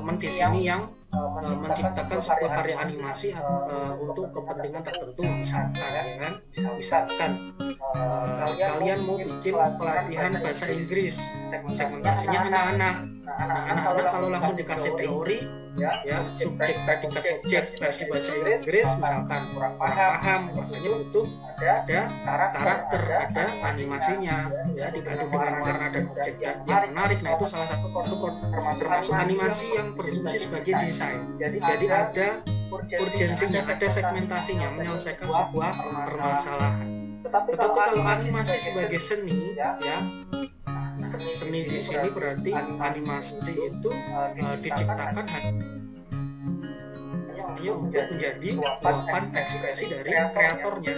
teman-teman di sini yang menciptakan sebuah karya animasi untuk kepentingan tertentu, misalkan kalian mau bikin pelatihan bahasa Inggris, segmentasinya anak-anak kalau langsung dikasih teori ya subjek predikat objek versi bahasa Inggris misalkan kurang paham, makanya butuh ada karakter, ada animasinya ya, dibantu dengan warna dan objek yang menarik. Nah, itu salah satu termasuk animasi yang berfungsi sebagai desain. Jadi ada urgensinya, ada segmentasinya, menyelesaikan sebuah permasalahan. Tetapi kalau animasi sebagai seni ya, seni di sini berarti animasi itu diciptakan hanya untuk menjadi luapan ekspresi dari kreatornya.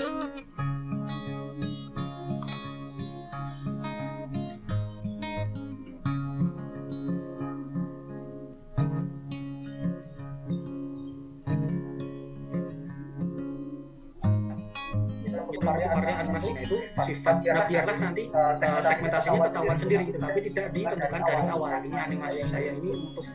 Karya animasinya itu sifat, biarlah nanti segmentasinya ketahuan sendiri, tetapi tidak ditentukan dari awal. Ini animasi saya ini untuk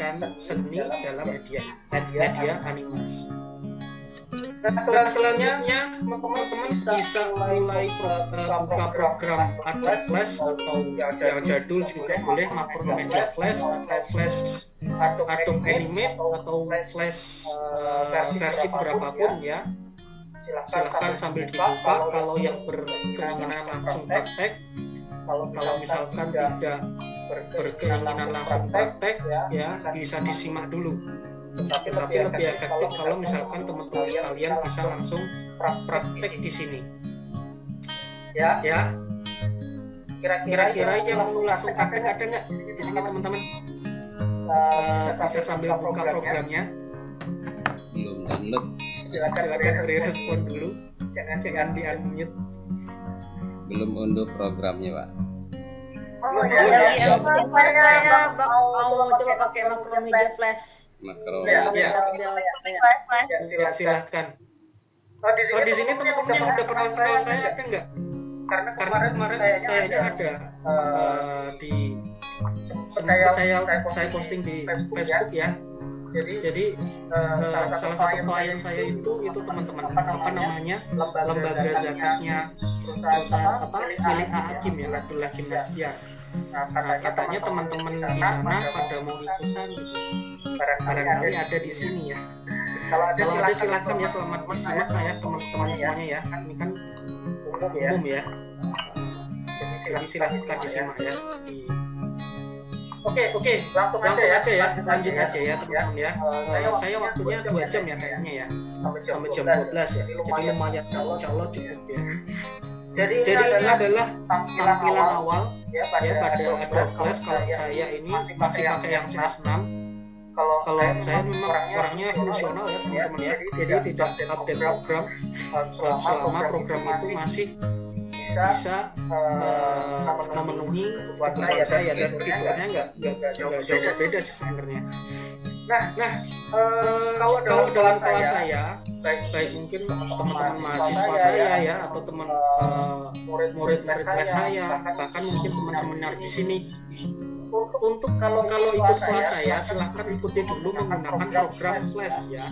kan seni dalam media animasi. Dan selanjutnya teman-teman bisa mulai buka program Adobe Flash atau yang jadul juga boleh Macromedia Flash atau Flash Adobe Animate atau Flash versi berapapun ya. Silahkan sambil dibuka. Kalau yang berkeinginan langsung praktek, kalau misalkan tidak berkeinginan langsung praktek ya bisa disimak dulu. Tapi lebih efektif kalau misalkan teman-teman sekalian bisa langsung praktek di sini. Ya. Kira-kira yang mau langsung praktek ada nggak di sini teman-teman? Bisa sambil buka programnya. Belum download. Silakan beri respon dulu. Jangan di unmute. Belum unduh programnya, Pak. Oh iya. Saya mau coba pakai Macromedia Flash. Silahkan. Di sini teman-teman yang udah pernah kenal saya ada nggak? Karena kemarin kayaknya ada di saya posting di Facebook ya. Jadi salah satu klien saya itu teman-teman apa namanya lembaga zakatnya perusahaan milik Hakim ya, Abdullah Gimnastiar. Nah, katanya teman-teman di sana pada mau ikutan gitu. Barangkali ada di sini ya. Kalau ada silahkan ya, selamat disimak ya teman-teman semuanya ya. Ini kan umum ya. Jadi silahkan disimak ya. Oke, langsung aja ya, lanjut aja ya teman-teman ya. Saya waktunya 2 jam ya kayaknya ya, sampai jam 12 ya. Jadi lumayan, insya Allah cukup ya. Jadi ini adalah tampilan awal ya pada Adobe Flash. Kalau saya ini masih pakai yang CS6. Kalau saya memang orangnya fungsional ya teman-teman ya. Jadi tidak update program selama program itu masih bisa memenuhi kebutuhan saya, dan fiturnya nggak jauh berbeda sih sebenarnya. Nah, kalau dalam kelas saya, baik mungkin teman-teman mahasiswa saya ya, atau teman murid-murid kelas saya, bahkan mungkin teman seminar di sini, untuk kalau ikut kelas saya silahkan ikuti dulu menggunakan program Flash ya.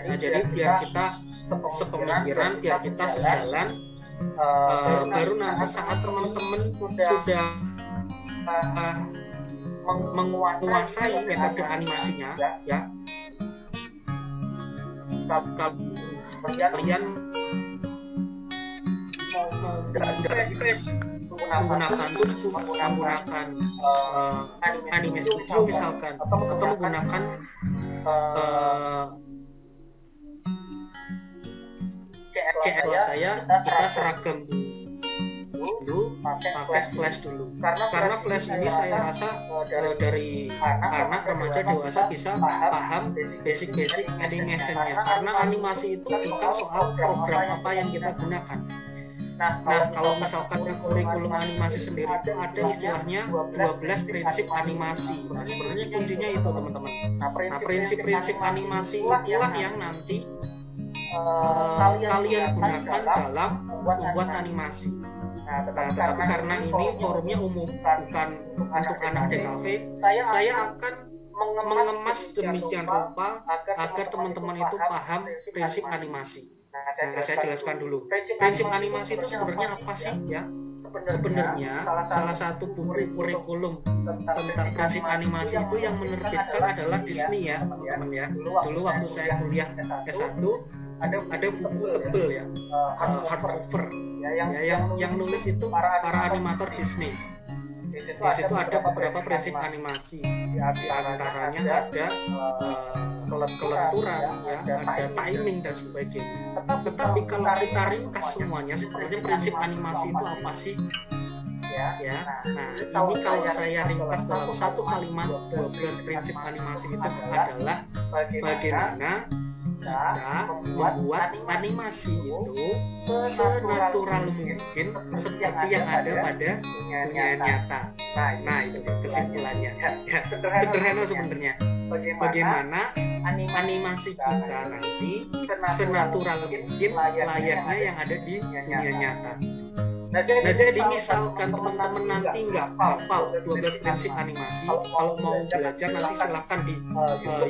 Nah, jadi biar kita sepemikiran, biar kita sejalan. Baru nanti saat teman-teman sudah menguasai metode animasinya ya, kalian menggunakan anime studio misalkan, atau menggunakan CL saya, kita seragam dulu pakai Flash dulu, karena Flash ini saya rasa dari anak, remaja, dewasa bisa paham basic animationnya, karena animasi itu bukan soal program apa yang kita gunakan. Nah, kalau misalkan di kurikulum animasi sendiri itu ada istilahnya 12 prinsip animasi. Nah, sebenarnya kuncinya itu teman-teman. Nah, prinsip-prinsip animasi itulah yang nanti kalian gunakan dalam membuat animasi. Nah, tetapi karena ini forumnya umum, bukan untuk anak DKV, saya akan mengemas demikian rupa agar teman-teman itu paham prinsip animasi. Nah, saya jelaskan dulu. Prinsip animasi itu sebenarnya apa sih ya? Sebenarnya salah satu buku kurikulum tentang prinsip animasi itu yang menerbitkan adalah Disney ya, teman-teman ya. Dulu waktu saya kuliah S1 ada buku tebel ya, hardcover ya, yang nulis itu para animator Disney. Di situ ada beberapa prinsip animasi, di antaranya ada kelenturan, ya, ada timing dan sebagainya. Tetapi kalau kita ringkas semuanya, sebenarnya prinsip animasi itu apa sih? Ya, nah ini kalau saya ringkas dalam satu kalimat, 12 prinsip animasi itu adalah bagaimana kita membuat animasi itu senatural mungkin seperti yang ada pada dunia nyata. Nah itu kesimpulannya. Ya, sederhana sebenarnya. Bagaimana animasi kita nanti senatural mungkin layaknya yang ada di dunia nyata. Nah jadi misalkan teman-teman nanti nggak hafal 12 prinsip animasi, kalau mau belajar nanti silahkan di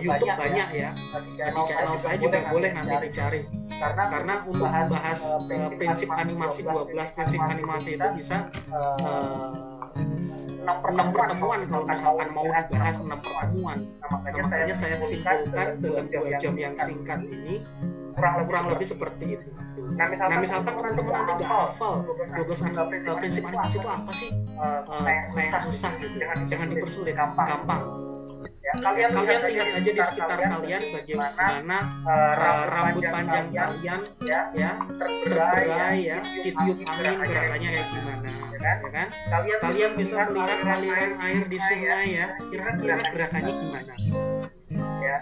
YouTube banyak ya, di channel saya juga boleh nanti dicari. Karena untuk membahas prinsip animasi 12 prinsip animasi itu bisa 6 pertemuan kalau misalkan mau dibahas 6 pertemuan. Nah, makanya saya simpulkan dalam 2 jam yang singkat ini kurang lebih seperti itu. Nah misalkan teman-teman nanti nggak hafal 12 prinsip animasi itu apa sih, kayak susah gitu, jangan dipersulit, gampang. Ya, kalian lihat aja di sekitar kalian bagaimana rambut panjang kalian ya terberai ya, ditiup angin gerakannya kayak gimana, ya kan? Kalian bisa melihat aliran air di sungai ya, kira-kira gerakannya gimana?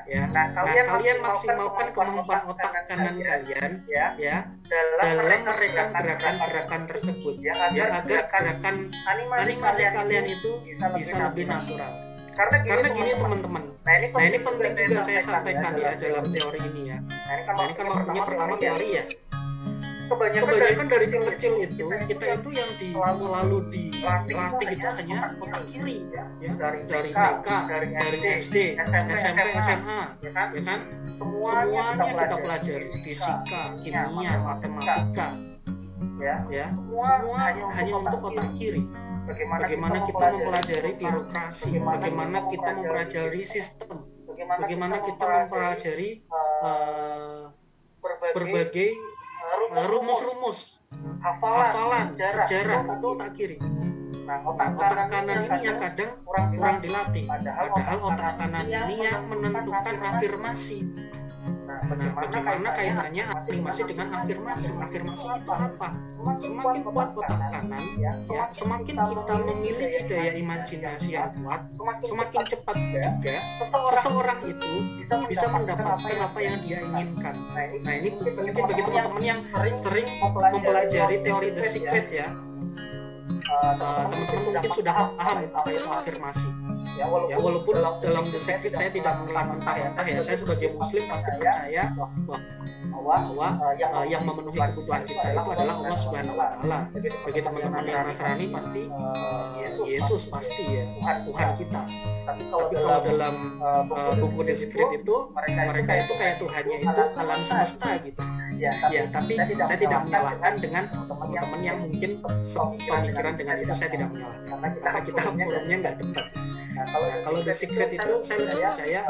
Ya. Nah, kalian maksimalkan kemampuan otak kanan kalian ya dalam merekam gerakan-gerakan tersebut ya, agar gerakan animasi kalian itu bisa lebih natural. Karena gini teman-teman, nah ini penting juga saya sampaikan ya dalam teori ini ya. Nah ini kan waktunya pertama teori ya. Kebanyakan dari kecil itu kita itu yang selalu dilatih itu hanya otak kiri ya, dari TK, dari SD, SMP, SMA, ya kan? Semuanya kita pelajari, fisika, kimia, matematika, ya semua hanya untuk otak kiri. Bagaimana kita mempelajari birokrasi, bagaimana kita mempelajari sistem, bagaimana kita mempelajari berbagai rumus-rumus, hafalan, sejarah itu otak kiri. Nah, otak kanan ini yang kadang kurang dilatih, padahal otak kanan ini yang menentukan afirmasi. Nah, bagaimana kaitannya animasi dengan afirmasi? Afirmasi itu apa? Semakin kuat otak kanan, ya, semakin kita memiliki daya imajinasi yang kuat, semakin cepat juga seseorang itu bisa mendapatkan apa yang dia inginkan. Nah ini mungkin bagi teman-teman yang sering mempelajari teori The Secret ya, teman-teman mungkin sudah paham apa itu afirmasi. Ya walaupun dalam The Secret saya tidak menelan mentah-mentah ya, saya sebagai muslim pasti percaya bahwa yang memenuhi kebutuhan kita itu adalah Allah Subhanahu wa Ta'ala. Bagi teman-teman yang Nasrani pasti Yesus pasti ya, Tuhan kita. Tapi kalau dalam buku The Secret itu mereka itu kayak Tuhannya itu alam semesta gitu. Ya, tapi saya tidak menyalahkan dengan teman-teman yang mungkin pemikiran dengan itu, saya tidak menyalahkan karena kita forumnya nggak debat. Nah, kalau The Secret itu saya lebih percaya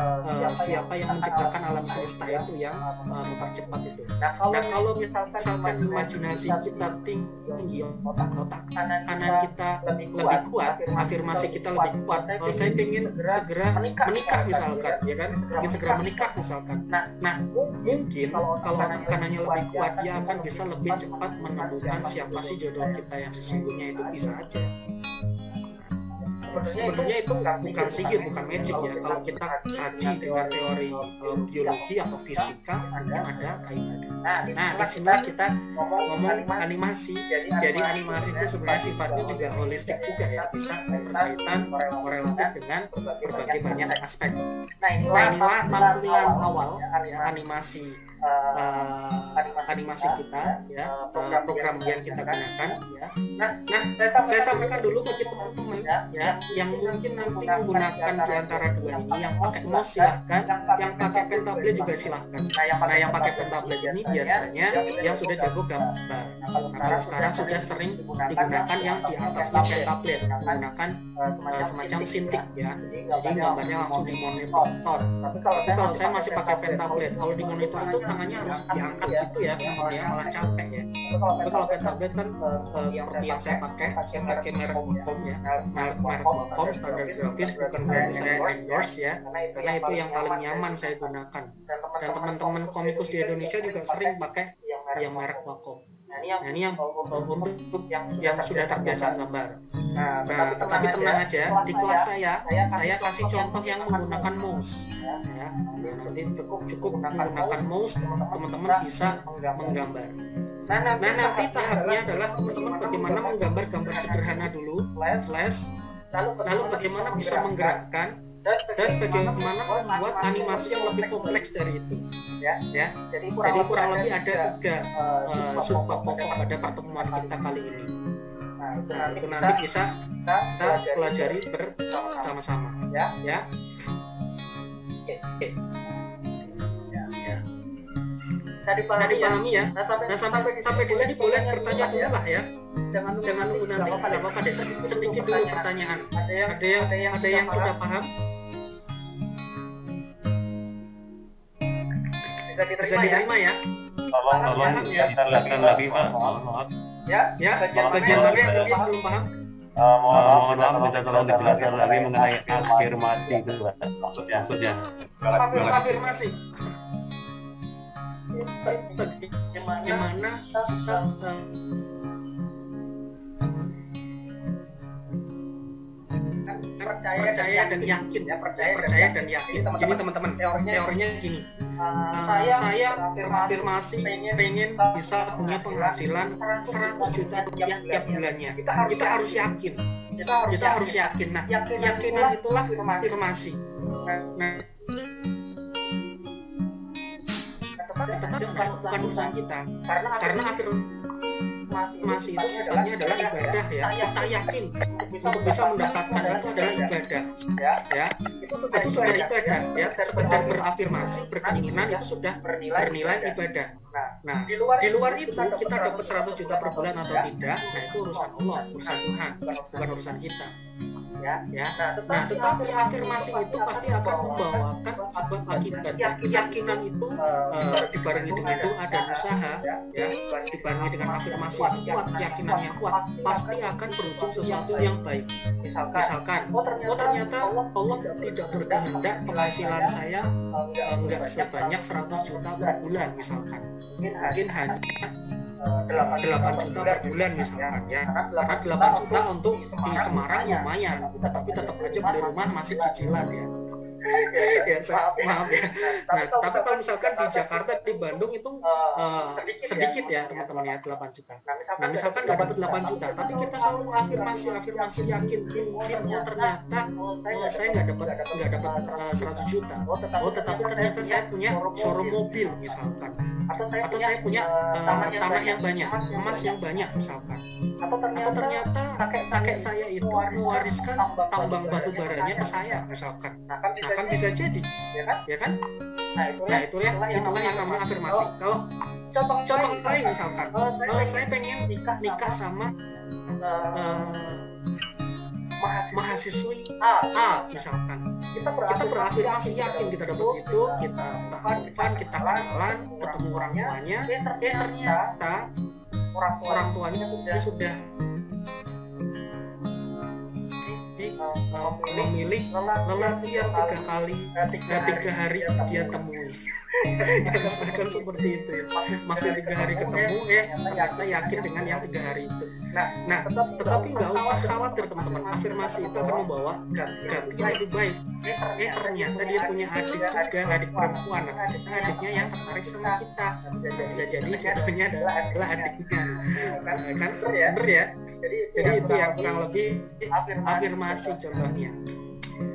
siapa yang menciptakan alam semesta itu yang mempercepat itu. Nah kalau misalkan imajinasi kita tinggi, otak kanan kita lebih kuat, afirmasi kita lebih kuat, saya ingin segera menikah misalkan, ya kan? Ingin segera menikah misalkan. Nah mungkin kalau otak kanannya lebih kuat, dia akan bisa lebih cepat menemukan siapa sih jodoh kita yang sesungguhnya, itu bisa aja. Sebenarnya itu bukan sihir, bukan magic ya. Kalau kita kaji dengan teori biologi atau fisika, mungkin ada kaitannya. Nah, di sini kita ngomong animasi. Jadi animasi itu sebenarnya sifatnya juga holistik juga ya, bisa berkaitan korelatif dengan berbagai banyak aspek. Nah inilah tampilan awal ya, animasi animasi kita, ya, program yang kita gunakan, ya. Nah, saya sampaikan dulu bagi teman-teman, ya, yang mungkin nanti menggunakan di antara dua ini, yang pakai mouse silahkan, yang pakai Pentablade juga silahkan. Nah, yang pakai Pentablade ini biasanya yang sudah jago gambar. Nah, kalau sekarang sudah sering digunakan yang di atasnya Pentablade, menggunakan semacam Cintiq, ya. Jadi gambarnya langsung di monitor. Tapi kalau saya masih pakai Pentablade, kalau di monitor itu tangannya harus diangkat gitu ya, kemudian malah capek ya. Tapi kalau Pentablade kan seperti yang saya pakai merek Wacom ya, merek Wacom standar grafis, bukan berarti saya endorse ya, karena itu yang paling nyaman saya gunakan. Dan teman-teman komikus di Indonesia juga sering pakai yang merek Wacom. Nah, ini yang untuk yang sudah terbiasa gambar. Nah, tetapi tenang aja, di kelas saya kasih contoh yang menggunakan mouse. Ya, nanti cukup menggunakan mouse, teman-teman bisa menggambar. Nah, nanti tahapnya adalah teman-teman bagaimana menggambar gambar sederhana dulu, flash, lalu bagaimana bisa menggerakkan, dan bagaimana membuat animasi yang lebih kompleks dari itu. Ya, jadi kurang lebih ada 3 subbab pokok pada pertemuan kita kali ini. Nah, itu nanti bisa kita pelajari bersama-sama. Ya. Oke. Tadi pahami ya. Nah, sampai di sini boleh bertanya dulu lah ya. Jangan nunggu nanti, nggak apa-apa deh. Sedikit dulu pertanyaan. Ada yang sudah paham? Bisa diterima ya? Tolong dijelaskan lagi Pak. Maaf. Ya, bagian mana yang belum paham? Mohon maaf, bisa tolong dijelaskan lagi mengenai afirmasi itu Pak. Maksudnya. Afirmasi. Bagaimana percaya dan yakin, percaya dan yakin. Jadi teman-teman, teorinya gini. Saya afirmasi pengen bisa punya penghasilan 100 juta rupiah tiap bulannya. Kita harus yakin. Nah, keyakinan itulah afirmasi. Nah, tetap bukan urusan kita, karena afirmasi itu sifatnya adalah ibadah ya. Kita yakin untuk bisa mendapatkan itu adalah ibadah ya. Itu sudah ibadah ya. Sekedar berafirmasi, berkeinginan itu sudah bernilai ibadah. Nah, di luar itu kita dapat 100 juta per bulan atau tidak, nah itu urusan Allah, urusan Tuhan, bukan urusan kita. Ya. Nah, tetapi afirmasi itu pasti akan membawakan sebab akibat. Keyakinan itu dibarengi dengan doa dan usaha, ya, dibarengi dengan afirmasi yang kuat, keyakinan yang kuat, pasti akan berujung sesuatu yang baik. Misalkan, ternyata Allah tidak berkehendak penghasilan saya enggak sebanyak 100 juta per bulan misalkan. Mungkin hanya 8 juta per bulan misalkan ya, karena 8 juta untuk di Semarang lumayan, tapi tetap aja beli rumah masih cicilan ya. Ya, maaf ya. Nah, tapi kalau misalkan di Jakarta, di Bandung itu sedikit ya teman-teman ya, 8 juta. Nah, misalkan nggak dapat 8 juta, tapi kita selalu afirmasi yakin, mungkin ternyata saya nggak dapat 100 juta. Tetapi ternyata saya punya showroom mobil misalkan. Atau saya punya tanah yang banyak, emas yang banyak misalkan. Atau ternyata kakek saya itu mewariskan tambang batu baranya ke saya misalkan. Nah, kan bisa jadi, ya kan? Nah, itulah yang namanya afirmasi. Kalau contoh lain misalkan, saya pengen nikah sama mahasiswi A misalkan. Kita berafirmasi yakin kita dapat itu, kita tahan, kita kenalan, ketemu orang tuanya, ternyata orang tuanya sudah memilih lelaki yang 3 hari dia temui. Misalkan seperti itu ya. Masih 3 hari ketemu, ternyata yakin dengan yang 3 hari itu. Nah, tetapi nggak usah khawatir teman-teman, afirmasi itu akan membawa ganti yang lebih baik. Ternyata dia punya adik juga, adik perempuan. Adiknya yang tertarik sama kita. Bisa jadi jodohnya adalah adiknya. Kan bener ya? Jadi itu yang kurang lebih afirmasi contohnya.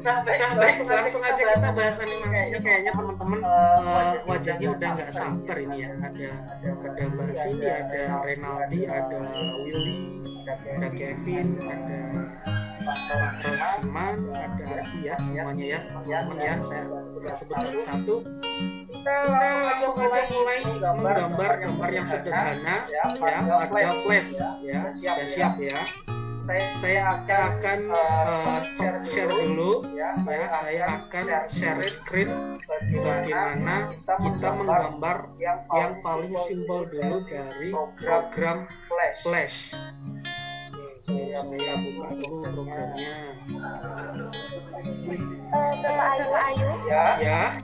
Nah, baik, langsung aja kita bahas animasi ini. Kayaknya teman-teman wajahnya udah nggak sabar ini ya. Ada Mbak Cindy, ada Renaldi, ada Willy, ada Kevin, ada Pak Rosman, ada Arfi ya, semuanya ya teman-teman ya. Saya nggak sebut satu-satu. Kita langsung aja mulai menggambar gambar yang sederhana ya. Ada flash ya, sudah siap ya. Saya akan share dulu ya. Saya akan share screen bagaimana kita menggambar yang paling simpel dulu dari program Flash. Saya buka dulu programnya. Bapak Ayu. Ya.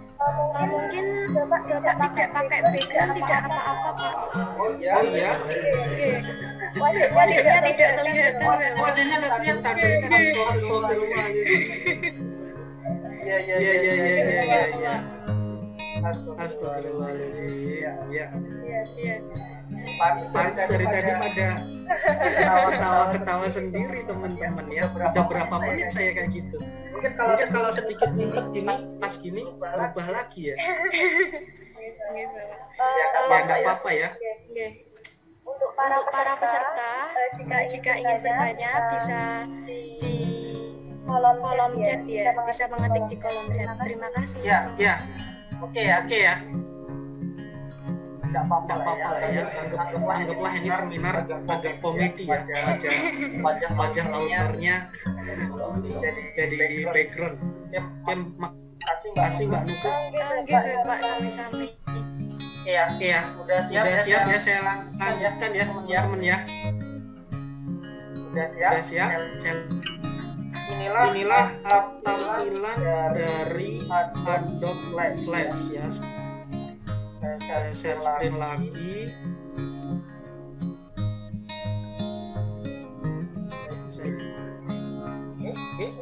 Mungkin Bapak tidak pakai background, tidak apa-apa Pak. Oh iya. Wajahnya tidak kelihatan. Wajahnya nggak kelihatan dari tadi. Astagfirullah. Iya. Astagfirullahaladzim. Ya. Pantes dari tadi pada ketawa sendiri teman-teman ya. Udah berapa menit saya kayak gitu. Mungkin kalau sedikit ngumpet gini, pas gini berubah lagi ya. Ya nggak apa-apa ya. Untuk para peserta, jika ingin bertanya bisa di kolom chat ya, bisa mengetik di kolom chat. Terima kasih. Ya. Oke ya. Nggak apa-apa lah ya. Anggaplah ini seminar agak komedi ya. Wajah autornya jadi background. Makasih Mbak Nuka. Gitu Pak, sampai-sampai. Oke ya. Udah siap ya. Saya lanjutkan ya teman-teman ya. Udah siap. Inilah tampilan dari Adobe Flash ya. Saya share screen lagi.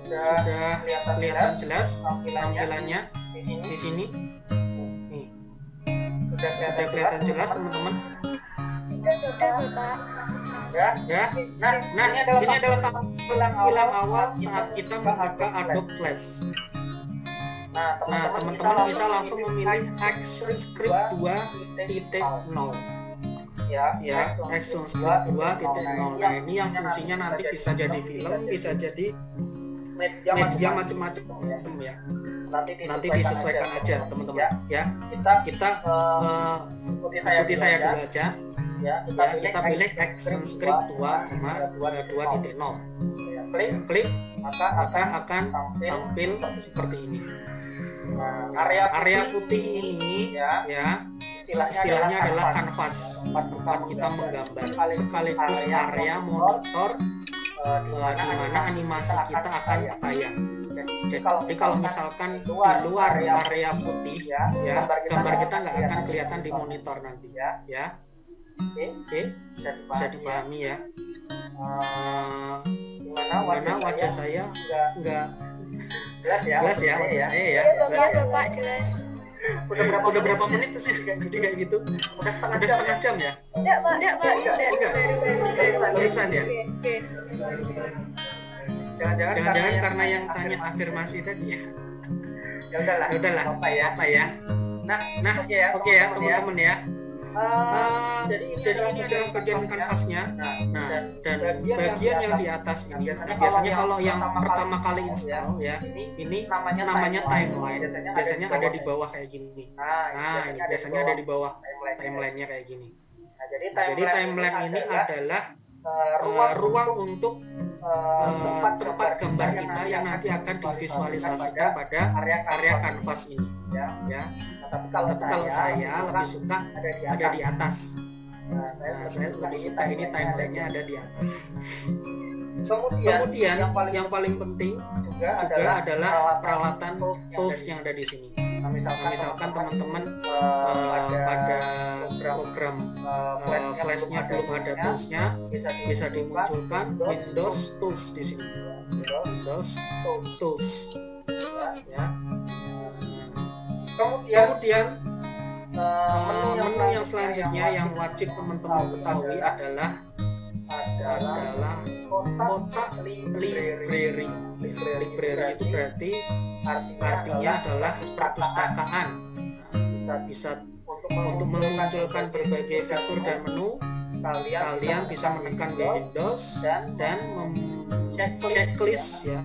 Sudah kelihatan jelas tampilannya di sini. Nih. Sudah kelihatan jelas teman-teman. Sudah Bapak. Ya. Nah, ini adalah tampilan awal saat kita membuka Adobe Flash. Nah, teman-teman bisa langsung memilih Action Script 2.0. Ya, Action Script 2.0. Nah, ini yang fungsinya nanti bisa jadi film, bisa jadi media macam-macam ya. Nanti disesuaikan aja teman-teman ya. Kita ikuti saya dulu aja. Kita pilih Action Script 2.0. Klik, maka akan tampil seperti ini. Area putih ini ya istilahnya adalah kanvas tempat kita menggambar, sekaligus area monitor di mana animasi kita akan tayang. Jadi kalau misalkan di luar area putih ya, gambar kita nggak akan kelihatan di monitor nanti ya. Oke, bisa dipahami ya. Gimana wajah saya nggak jelas ya wajah saya ya. Iya Bapak, jelas. Udah berapa menit sih tadi kayak gitu? Udah setengah jam ya? Enggak Pak, barusan ya? Oke. Jangan-jangan karena yang tanya afirmasi tadi. Ya udahlah. Apa ya? Nah, oke ya teman-teman ya. Jadi ini adalah bagian kanvasnya. Nah, dan bagian yang di atas ini, biasanya kalau yang pertama kali install ya, ini namanya timeline. Biasanya ada di bawah kayak gini. Nah, ini biasanya ada di bawah timelinenya kayak gini. Jadi timeline ini adalah ruang untuk tempat gambar kita yang nanti akan divisualisasikan pada area kanvas ini ya. Tapi kalau saya lebih suka ada di atas. Saya lebih suka ini timelinenya ada di atas. Kemudian yang paling penting juga adalah peralatan tools yang ada di sini. Misalkan teman-teman pada program Flash-nya belum ada toolsnya, bisa dimunculkan Windows Tools di sini. Windows Tools ya. Kemudian menu yang selanjutnya yang wajib teman-teman ketahui adalah kotak library. Library itu berarti artinya adalah perpustakaan. Bisa untuk memunculkan berbagai fitur dan menu, kalian bisa menekan Windows dan checklist ya,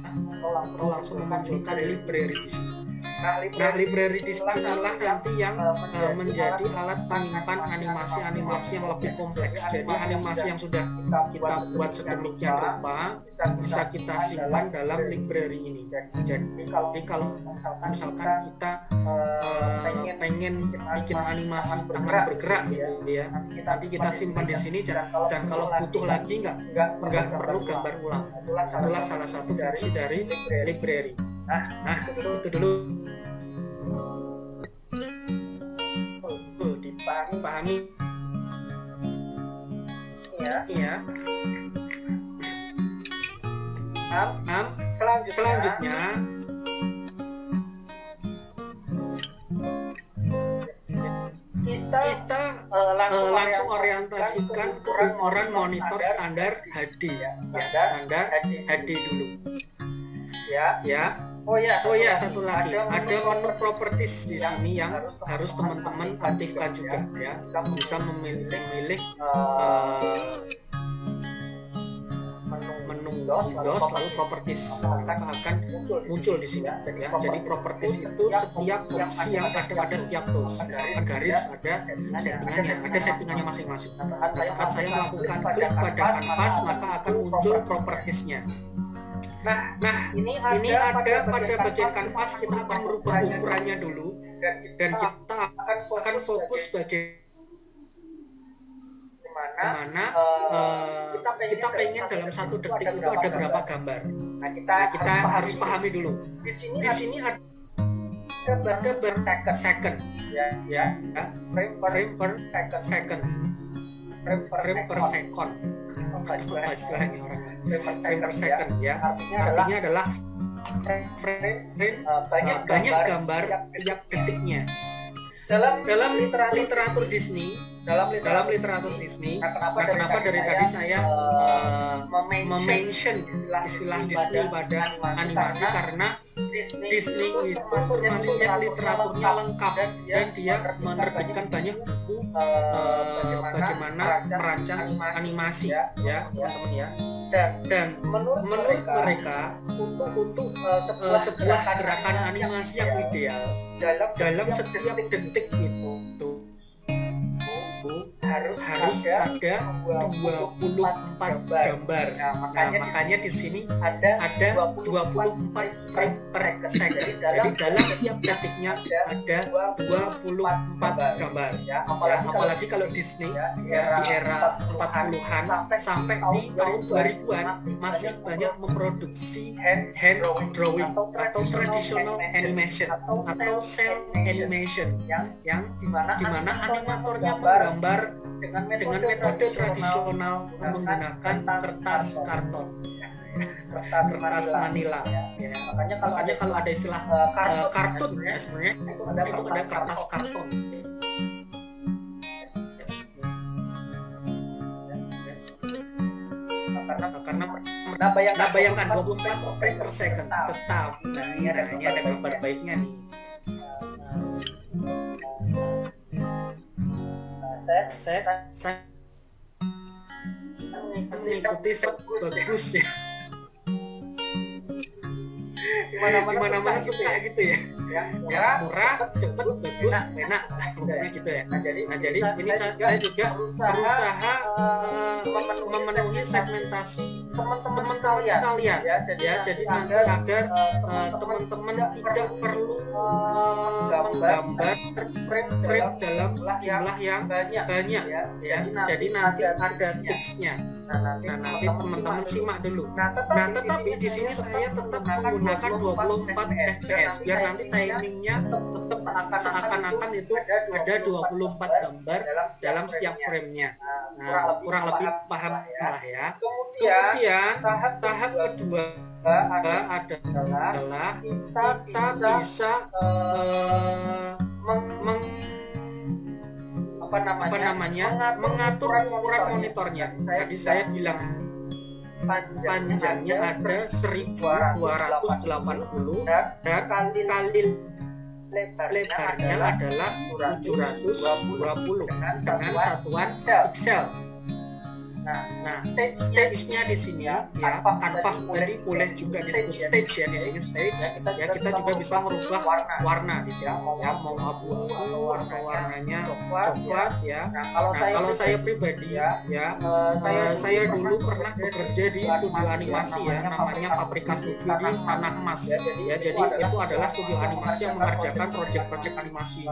atau langsung memunculkan library di sini. Nah, library di sinilah nanti yang menjadi alat penyimpan animasi-animasi yang lebih kompleks. Jadi animasi yang sudah kita buat sedemikian rupa bisa kita simpan dalam library ini. Jadi kalau misalkan kita pengen bikin animasi tangan bergerak gitu ya, nanti kita simpan di sini, dan kalau butuh lagi nggak perlu gambar ulang. Itulah salah satu fungsi dari library. Nah, itu dulu dipahami ya. Selanjutnya kita langsung orientasikan ke ukuran monitor standar HD ya, standar HD dulu ya. Oh ya, satu lagi, ada menu properties di sini yang harus teman-teman aktifkan juga ya. Bisa memilih menu Windows lalu properties, maka akan muncul di sini ya. Jadi properties itu setiap opsi yang ada pada setiap tools. Misalkan garis ada settingannya masing-masing. Nah, saat saya melakukan klik pada kanvas, maka akan muncul propertiesnya. Nah, ini ada pada bagian kanvas, kita akan merubah ukurannya dulu, dan kita akan fokus bagaimana kita pengen dalam 1 detik itu ada berapa gambar. Nah, kita harus pahami dulu. Di sini ada ber second ya, frame per second. Frame per second ya, artinya adalah banyak gambar tiap detiknya. Dalam literatur Disney, kenapa dari tadi saya mention istilah Disney pada animasi, karena Disney itu termasuk yang literaturnya lengkap, dan dia menerbitkan banyak buku bagaimana merancang animasi ya teman-teman ya. Dan menurut mereka untuk sebuah gerakan animasi yang ideal dalam setiap detik itu harus ada 24 gambar. Nah, makanya di sini ada 24 frame per second. Jadi dalam tiap detiknya ada 24 gambar. Ya, apalagi kalau Disney ya, di era 40-an sampai di tahun 2000-an masih banyak memproduksi hand drawing atau traditional animation atau cell animation yang dimana animatornya menggambar dengan metode tradisional menggunakan kertas karton, kertas manila ya. Makanya kalau ada istilah kartun ya, sebenarnya itu ada kertas karton. Karena bayangkan 24 frame per second, tetapi ini ada kabar baiknya nih. Saya mengikuti bagus ya. Dimana-mana suka gitu ya. Murah, cepet, bagus, enak, pokoknya gitu ya. Nah, jadi ini saya juga berusaha memenuhi segmentasi teman-teman sekalian ya. Jadi nanti agar teman-teman tidak perlu menggambar frame dalam jumlah yang banyak ya. Jadi nanti ada tipsnya. Nah, nanti teman-teman simak dulu. Nah, tetapi di sini saya tetap menggunakan 24 fps biar nanti timingnya tetap seakan-akan itu ada 24 gambar dalam setiap framenya. Nah, kurang lebih paham lah ya. Kemudian tahap kedua adalah kita bisa mengatur ukuran monitornya. Tadi saya bilang panjangnya ada 1280 dan kali lebarnya adalah 720 dengan satuan pixel. Nah, stage-nya di sini ya, kanvas tadi boleh juga disebut stage ya, di sini stage ya, kita juga bisa merubah warna di sini ya, mau abu-abu atau warnanya coklat ya. Nah, kalau saya pribadi ya, saya dulu pernah bekerja di studio animasi ya, namanya Paprika Studio di Tanah Mas ya. Jadi itu adalah studio animasi yang mengerjakan proyek-proyek animasi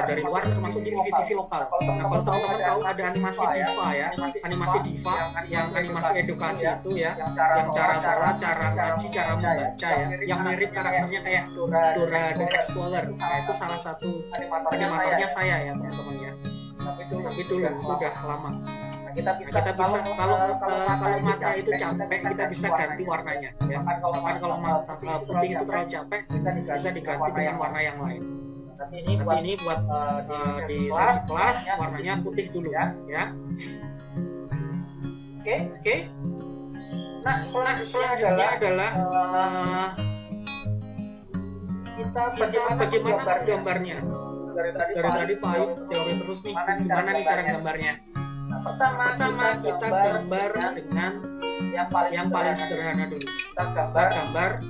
dari luar termasuk di TV-TV lokal. Nah, kalau teman-teman tahu ada animasi Diva ya, animasi Diva yang animasi edukasi itu ya, yang cara sholat, cara ngaji, cara membaca ya, yang mirip karakternya kayak Dora the Explorer. Nah, itu salah satu animatornya saya ya teman-teman ya. Tapi dulu itu udah lama. Nah, kita bisa kalau mata itu capek kita bisa ganti warnanya ya. Misalkan kalau mata putih itu terlalu capek bisa diganti dengan warna yang lain. Tapi ini buat di sesi kelas warnanya putih dulu ya. Oke. Nah, selanjutnya adalah kita bagaimana menggambarnya. Dari tadi Pak Ayub teori terus nih, gimana nih cara gambarnya? Nah, pertama kita gambar dengan yang paling sederhana dulu. Kita gambar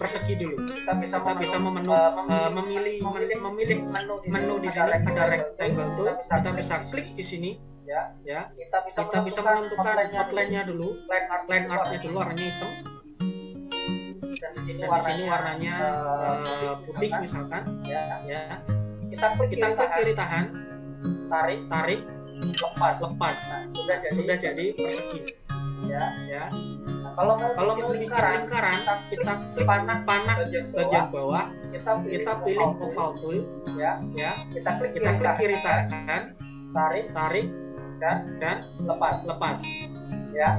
persegi dulu. Kita bisa memilih menu di sini ada rectangle tuh. Kita bisa klik di sini. Ya, kita bisa menentukan outline-nya dulu, line art-nya dulu warnanya hitam, dan di sini warnanya putih misalkan, ya. Kita klik kiri tahan, tarik, lepas. Nah, sudah jadi persegi, ya. Nah, kalau mau bikin lingkaran, kita klik panah bagian bawah, kita pilih oval tool, ya. Kita klik kiri tahan, tarik. Dan lepas ya.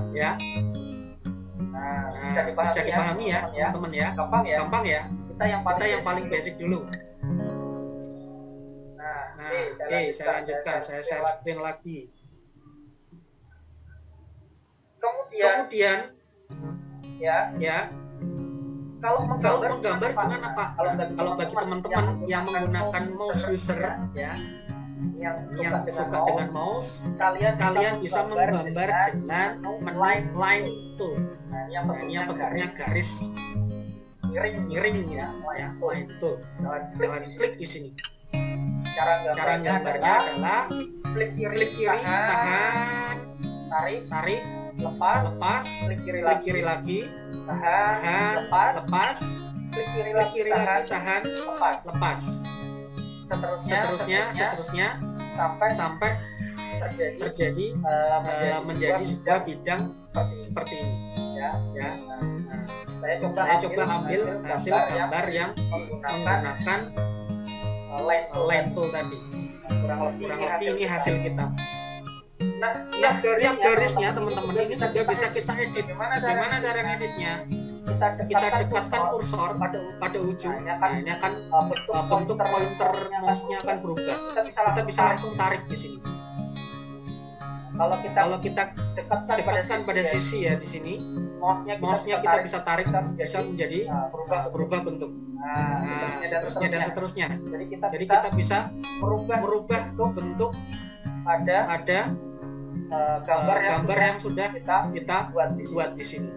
Nah, bisa dipahami ya teman-teman ya, gampang ya. Kita yang paling basic dulu. Nah, saya lanjutkan, saya share screen lagi. Kemudian ya kalau menggambar dengan apa? Kalau bagi teman-teman yang menggunakan mouse user ya, yang suka dengan mouse, kalian bisa menggambar dengan line tool. Nah, yang bentuknya garis miring ya, line tool. Kalian klik di sini. Cara gambarnya adalah klik kiri tahan, tarik, lepas, klik kiri lagi, tahan, lepas, klik kiri lagi, tahan, lepas. Seterusnya sampai terjadi menjadi sebuah bidang seperti ini ya. Saya coba ambil hasil gambar yang menggunakan line tool tadi. Kurang lebih ini hasil kita. Nah, yang garisnya teman-teman ini juga bisa kita edit. Bagaimana cara ngeditnya? Kita dekatkan kursor pada ujung. Nah, ini akan bentuk pointer mouse-nya akan berubah. Kita bisa langsung tarik di sini. Kalau kita dekatkan pada sisi ya di sini, mouse-nya kita bisa tarik, bisa menjadi berubah bentuk. Nah, seterusnya. Jadi kita bisa merubah bentuk pada gambar yang sudah kita buat di sini.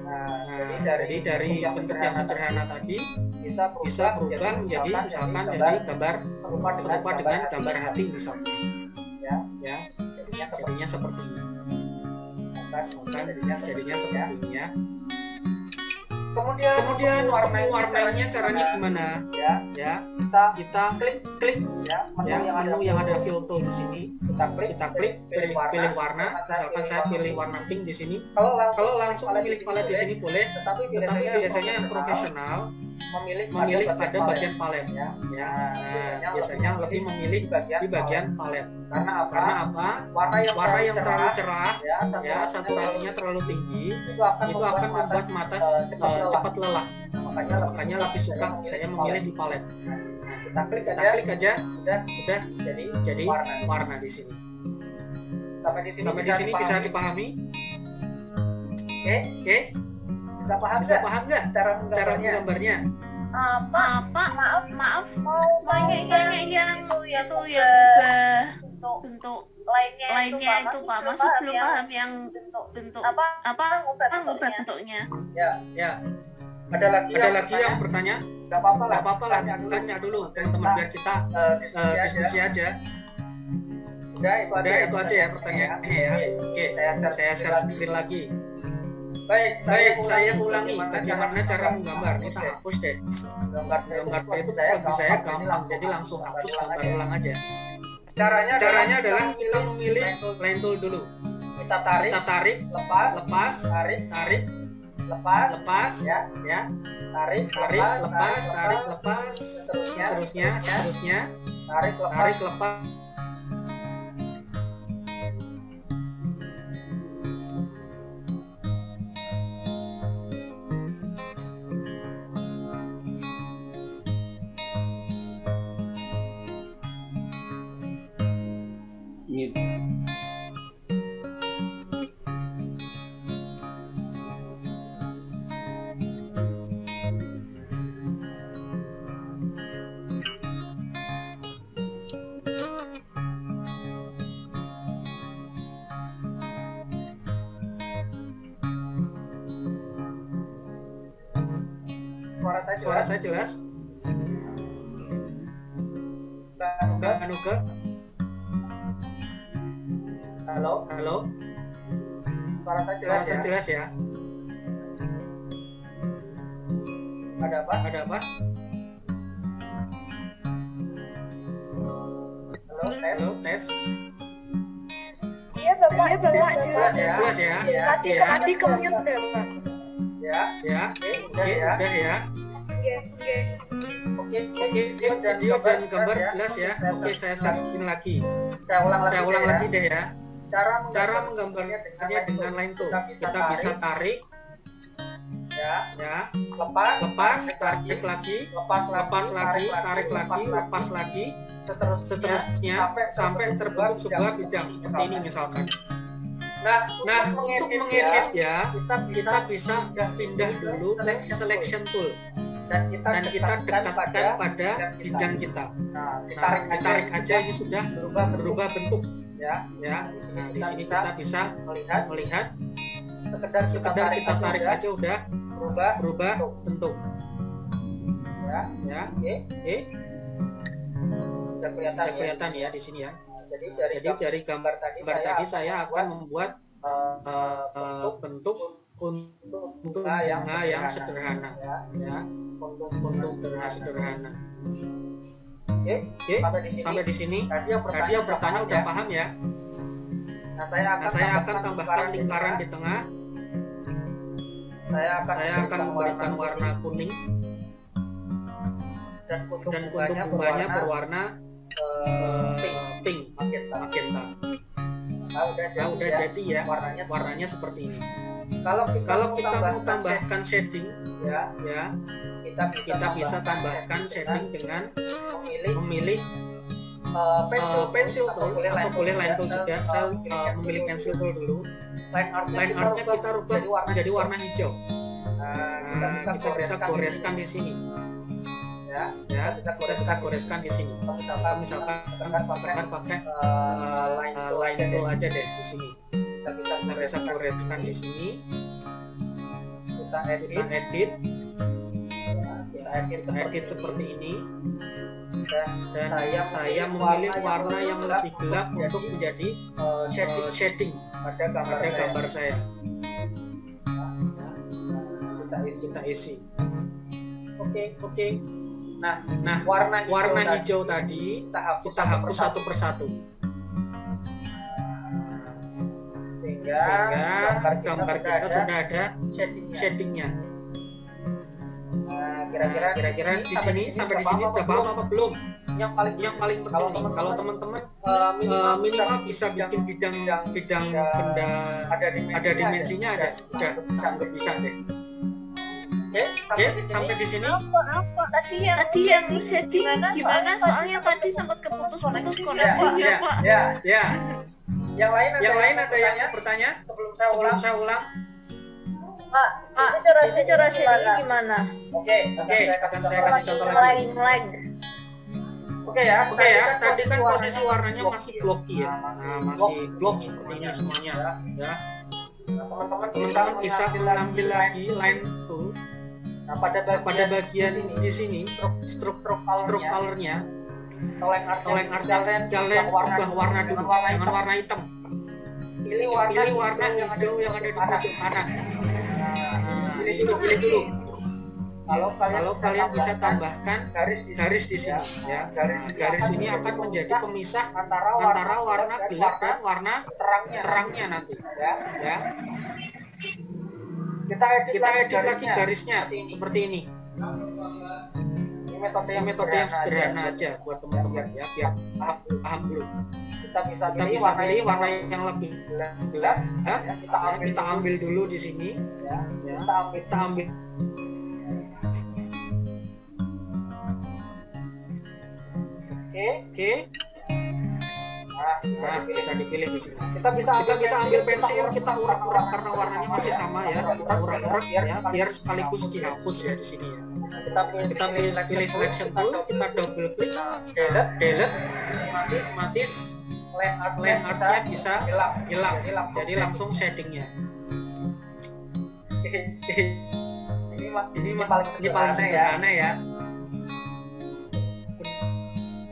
Nah, jadi dari bentuk yang sederhana tadi bisa berubah menjadi misalkan jadi gambar serupa dengan gambar hati misalnya. Ya, jadinya seperti ini. Jadinya seperti ini ya. Kemudian warnanya caranya gimana? Ya, kita klik ya menu yang ada fill tool di sini. Kita klik pilih warna. Misalkan saya pilih warna pink di sini. Kalau langsung memilih palet di sini boleh, tetapi biasanya yang profesional memilih pada bagian palet ya. Biasanya lebih memilih di bagian palet. Karena apa? Warna yang terlalu cerah ya, saturasinya terlalu tinggi, itu akan membuat mata cepat lelah. Makanya lebih suka saya memilih di palet. Nah, kita klik aja udah jadi warna di sini. Sampai di sini bisa dipahami? Oke? Bisa paham nggak cara menggambarnya? Maaf, mau tanya yang itu ya bentuk lainnya itu Pak. Masih belum paham yang bentuk apa ngubah bentuknya. Ya. Ada lagi yang bertanya? Gak apa-apa lah, tanya dulu teman-teman biar kita diskusi aja. Udah itu aja ya pertanyaannya ya. Oke, saya share screen lagi. Baik, saya ulangi bagaimana cara menggambar. Kita hapus deh. Gambar itu bagi saya gampang, jadi langsung hapus gambar ulang aja. Caranya adalah kita memilih line tool dulu. Kita tarik, lepas, tarik, lepas, ya. Tarik, lepas, seterusnya, tarik, lepas. Suara saya jelas? Mbak Anuka? Halo? Suara saya jelas ya? Ada apa? Halo, tes? Iya Bapak, jelas ya? Jelas ya? Tadi ke-mute deh Pak. Ya? Udah ya? Oke, video dan gambar jelas ya. Oke, saya share lagi. Saya ulang lagi deh ya. Cara menggambarnya dengan line tool. Kita bisa tarik, ya, lepas, tarik lagi, lepas lagi, tarik lagi, lepas lagi, seterusnya sampai terbentuk sebuah bidang seperti ini misalkan. Nah, untuk mengedit ya, kita bisa pindah dulu ke selection tool. Dan kita dekatkan pada bidang kita. Nah, ditarik aja ini sudah berubah bentuk ya. Nah, di sini kita bisa melihat sekedar kita tarik aja udah berubah bentuk. Ya. Oke. Sudah kelihatan ya di sini ya. Jadi dari gambar tadi saya akan membuat bentuk untuk bunga yang sederhana ya, untuk bunga sederhana. Oke, sampai di sini tadi yang bertanya udah paham ya. Nah, saya akan tambahkan lingkaran di tengah. Saya akan memberikan warna kuning dan untuk bunganya berwarna pink, magenta. Nah, udah jadi ya, warnanya seperti ini. Kalau kita mau tambahkan shading ya, kita bisa tambahkan shading dengan memilih pensil tool atau boleh line tool juga. Saya memilih pensil tool dulu. Line artnya kita rubah menjadi warna hijau. Nah, kita bisa goreskan di sini. Ya, kita bisa goreskan di sini. Misalkan pakai line tool aja deh di sini. Kita bisa goreskan di sini. Kita edit seperti ini. Dan saya memilih warna yang lebih gelap untuk menjadi shading pada gambar saya. Kita isi. Oke. Nah, warna hijau tadi kita hapus satu persatu. Sehingga gambar kita sudah ada shadingnya. Nah, kira-kira di sini sampai di sini udah paham apa belum? Yang paling penting nih, kalau teman-teman minimal bisa bikin bidang benda ada dimensinya aja, udah anggap bisa deh. Oke, sampai di sini. Tadi yang setting gimana? Soalnya tadi sempat keputus-putus koneksinya Pak. Ya. Yang lain ada yang bertanya sebelum saya ulang? Itu cara shadingnya gimana? Oke, akan saya kasih contoh lagi. Oke ya, tadi kan posisi warnanya masih blocky ya. Nah, masih block seperti ini semuanya ya. Teman-teman bisa mengambil lagi line tool. Nah, pada bagian di sini stroke colornya, toleng artnya kalian ubah warna dulu, jangan warna hitam. Pilih warna hijau yang ada di pojok kanan. Nah, pilih dulu. Kalau kalian bisa tambahkan garis di sini ya. Garis ini akan menjadi pemisah antara warna gelap dan warna terangnya nanti ya. Kita edit lagi garisnya seperti ini. Ini metode yang sederhana aja buat teman-teman ya, biar paham dulu. Kita bisa pilih warna yang lebih gelap ya. Kita ambil dulu di sini ya. Kita ambil Oke. Nah, bisa dipilih di sini. Kita bisa ambil pensil, kita urak-urak karena warnanya masih sama ya. Kita urak-urak ya, biar sekaligus dihapus ya di sini ya. Kita pilih selection tool, kita double klik, delete, otomatis line artnya bisa hilang. Jadi langsung shadingnya. Ini paling sederhana ya.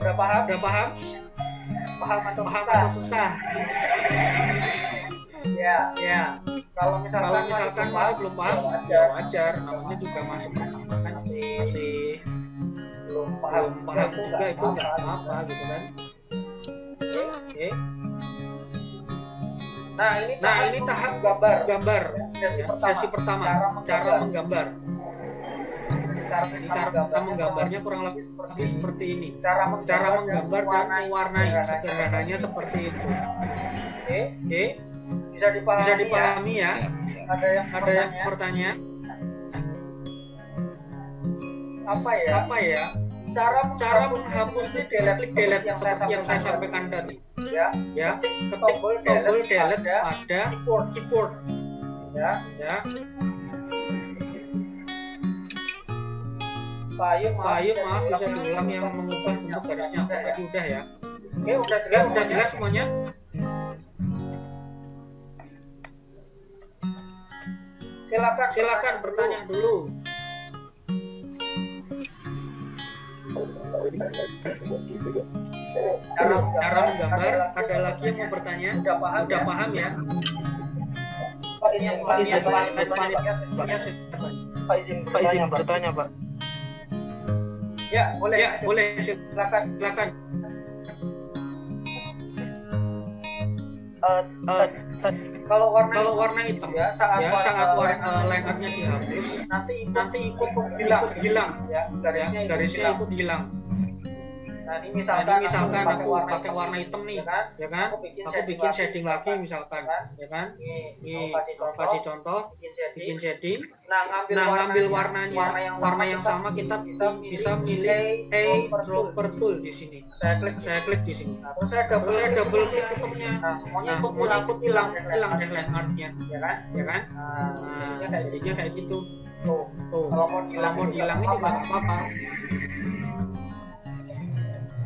Udah paham? Paham atau susah? Ya. Kalau misalkan masih belum paham, ya wajar. Namanya juga masih pertama kan, masih belum paham juga, itu nggak apa-apa gitu kan. Oke. Nah ini tahap gambar. Sesi pertama, cara menggambar. Ini cara menggambarnya kurang lebih seperti ini. Cara menggambar dan mewarnai sederhananya seperti itu. Oke. Bisa dipahami ya. Ada yang bertanya? Apa ya? Cara menghapusnya klik delete seperti yang saya sampaikan tadi. Ya. Ketik tombol delete pada keyboard. Ya. Pak Ayu, maaf bisa diulang yang mengubah bentuk garisnya apa tadi udah ya? Oke, udah jelas semuanya? Silakan bertanya dulu. Cara menggambar, ada lagi yang mau bertanya? Udah paham ya? Pak izin bertanya Pak. Ya, boleh. Silakan. Kalau warna hitam ya, saat line up-nya dihapus, nanti ikut hilang ya, garisnya ikut hilang. Nah, ini misalkan aku pakai warna hitam nih, ya kan? Aku bikin shading lagi misalkan, ya kan? Ini kasih contoh, bikin shading. Nah, ngambil warna yang sama kita bisa milih eyedropper tool di sini. Saya klik di sini. Terus saya double klik ketepnya. Nah, semuanya ikut hilang deh line art-nya, ya kan? Nah, jadinya kayak gitu. Tuh. Kalau mau dihilangin juga nggak apa-apa.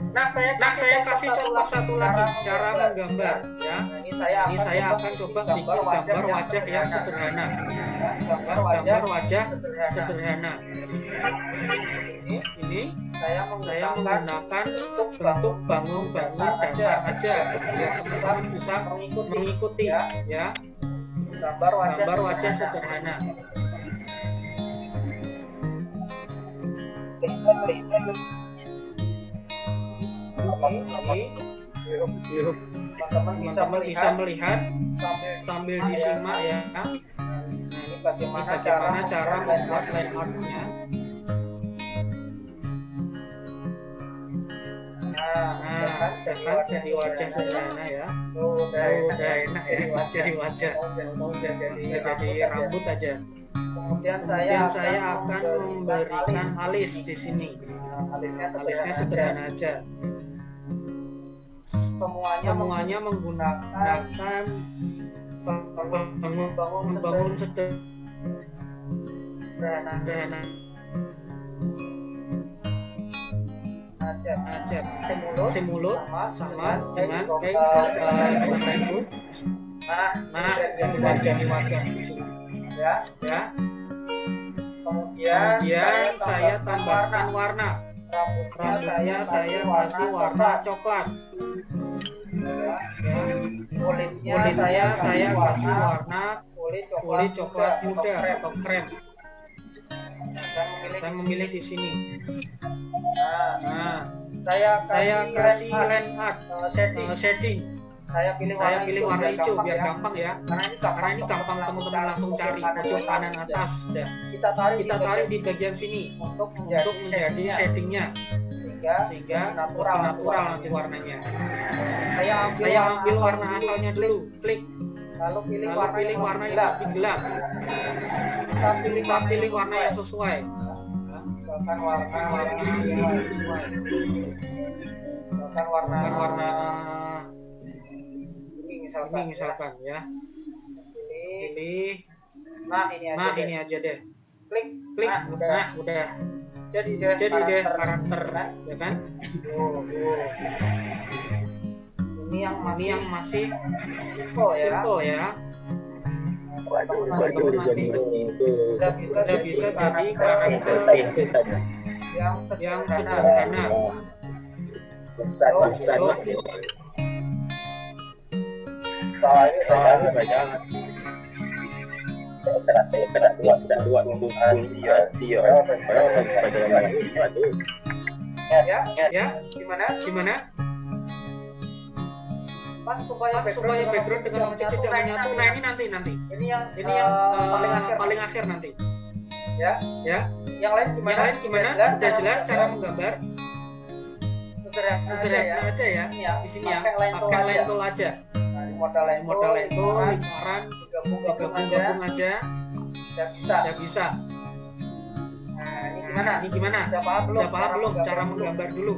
Nah, saya kasih contoh satu lagi cara menggambar ya. Ini saya akan coba bikin gambar wajah yang sederhana. Gambar wajah sederhana. Ini saya menggunakan bentuk bangun-bangun dasar aja biar teman-teman bisa mengikuti ya. Gambar wajah sederhana. Teman-teman bisa melihat sambil disimak ya. Nah, ini bagaimana cara membuat line art-nya. Nah, jadi wajah sederhana ya. Udah enak ya, jadi wajah. Jadi rambut aja. Kemudian saya akan memberikan alis di sini. Alisnya sederhana aja. Semuanya menggunakan bangun sederhana sederhana aja simulut sama dengan itu. Nah, jadi wajah di sini. Ya. Kemudian saya tambahkan warna. Rambutnya saya kasih warna coklat. Ya. Kulitnya saya kasih warna kulit coklat muda atau krem. Saya memilih di sini. Nah, saya kasih line art shading. Saya pilih warna hijau biar gampang ya. Karena ini gampang teman-teman langsung cari pojok kanan atas. Kita tarik di bagian sini untuk menjadi shadingnya sehingga lebih natural nanti warnanya. Saya ambil warna asalnya dulu, klik. Lalu pilih warna yang lebih gelap. Kita pilih warna yang sesuai. Misalkan warna yang sesuai. Misalkan warna ini misalkan ya. Pilih. Nah, ini aja deh. Klik. Nah, udah. Jadi deh karakter, ya kan? Ini yang masih simple ya. Teman-teman nanti udah bisa jadi karakter yang sederhana. Gimana? Supaya background dengan objek tidak menyatu. Nah, ini nanti. Ini yang paling akhir nanti. Ya. Yang lain gimana? Udah jelas cara menggambar. Sederhana aja ya. Di sini ya. Pakai line tool aja. Modal itu lingkaran digabung aja. Udah bisa. Nah, ini gimana? Udah paham belum cara menggambar dulu?